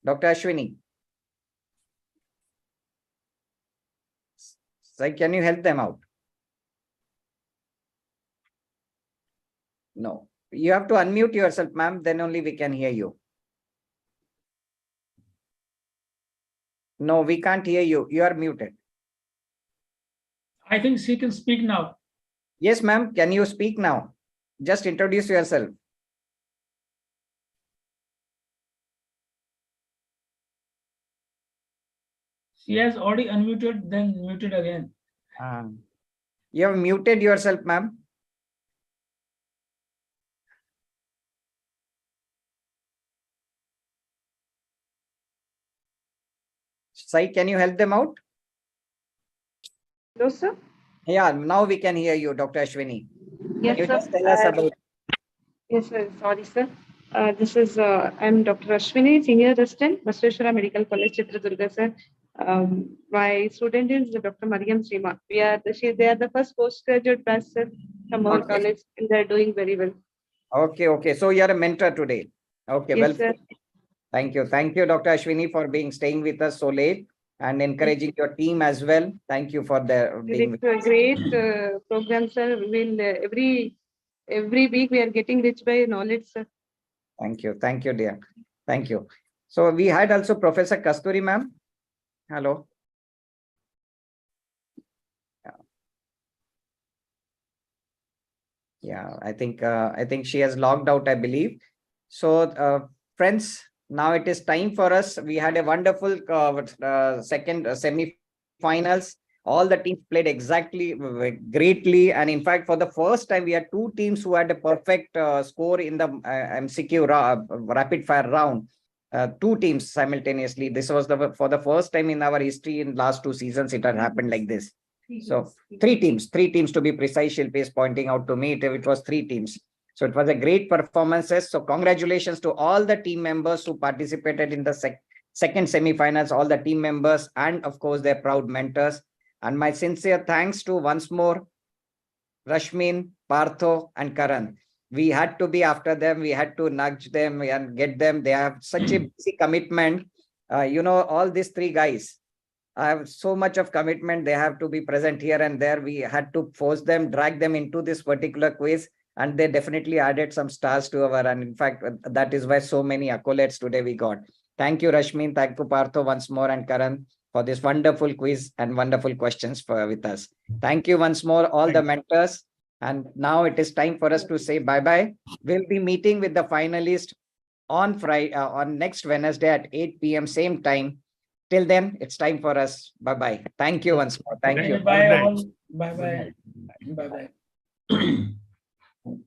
Dr. Ashwini. So can you help them out? No. You have to unmute yourself, ma'am. Then only we can hear you. No, we can't hear you. You are muted. I think she can speak now. Yes, ma'am. Can you speak now? Just introduce yourself. She has already unmuted, then muted again. You have muted yourself, ma'am. Sai, can you help them out? Hello, sir. Yeah, now we can hear you, Dr. Ashwini. Yes, Can you sir. just tell us about? Yes, sir. Sorry, sir. This is I'm Dr. Ashwini, Senior Resident, Basveshwara Medical College, Chitradurga, sir. My student is Dr. Mariam Srima. They are the first postgraduate batch, sir, from our college, and they are doing very well. Okay, okay. So you are a mentor today. Okay, Yes, well, sir. thank you. Thank you, Dr. Ashwini, for staying with us so late and encouraging your team as well. Thank you for being with It's a great program, sir. Every week we are getting rich by knowledge, sir. Thank you. Thank you, dear. Thank you. So we had also Professor Kasturi, ma'am. Hello. Yeah, I think she has logged out, I believe. So friends, now it is time for us. We had a wonderful second semi-finals. All the teams played exactly greatly, and in fact, for the first time, we had two teams who had a perfect score in the MCQ rapid fire round. Two teams simultaneously. This was for the first time in our history. In last two seasons, it had happened like this. So three teams to be precise. Shilpi is pointing out to me it was three teams. So it was a great performances. So congratulations to all the team members who participated in the second semi-finals, all the team members, and of course their proud mentors. And my sincere thanks to once more Rashmin, Partho, and Karan. We had to be after them. We had to nudge them and get them. They have such a busy commitment. All these three guys. I have so much of commitment. They have to be present here and there. We had to force them, drag them into this particular quiz, and they definitely added some stars to our. And in fact, that is why so many accolades today we got. Thank you, Rashmin. Thank you, Partho, once more, and Karan, for this wonderful quiz and wonderful questions with us. Thank you once more, all the mentors. And now it is time for us to say bye-bye. We'll be meeting with the finalists on Friday, on next Wednesday at 8 p.m. same time. Till then, it's time for us. Bye-bye. Thank you once more. Thank you. Bye all. Bye bye. Bye bye.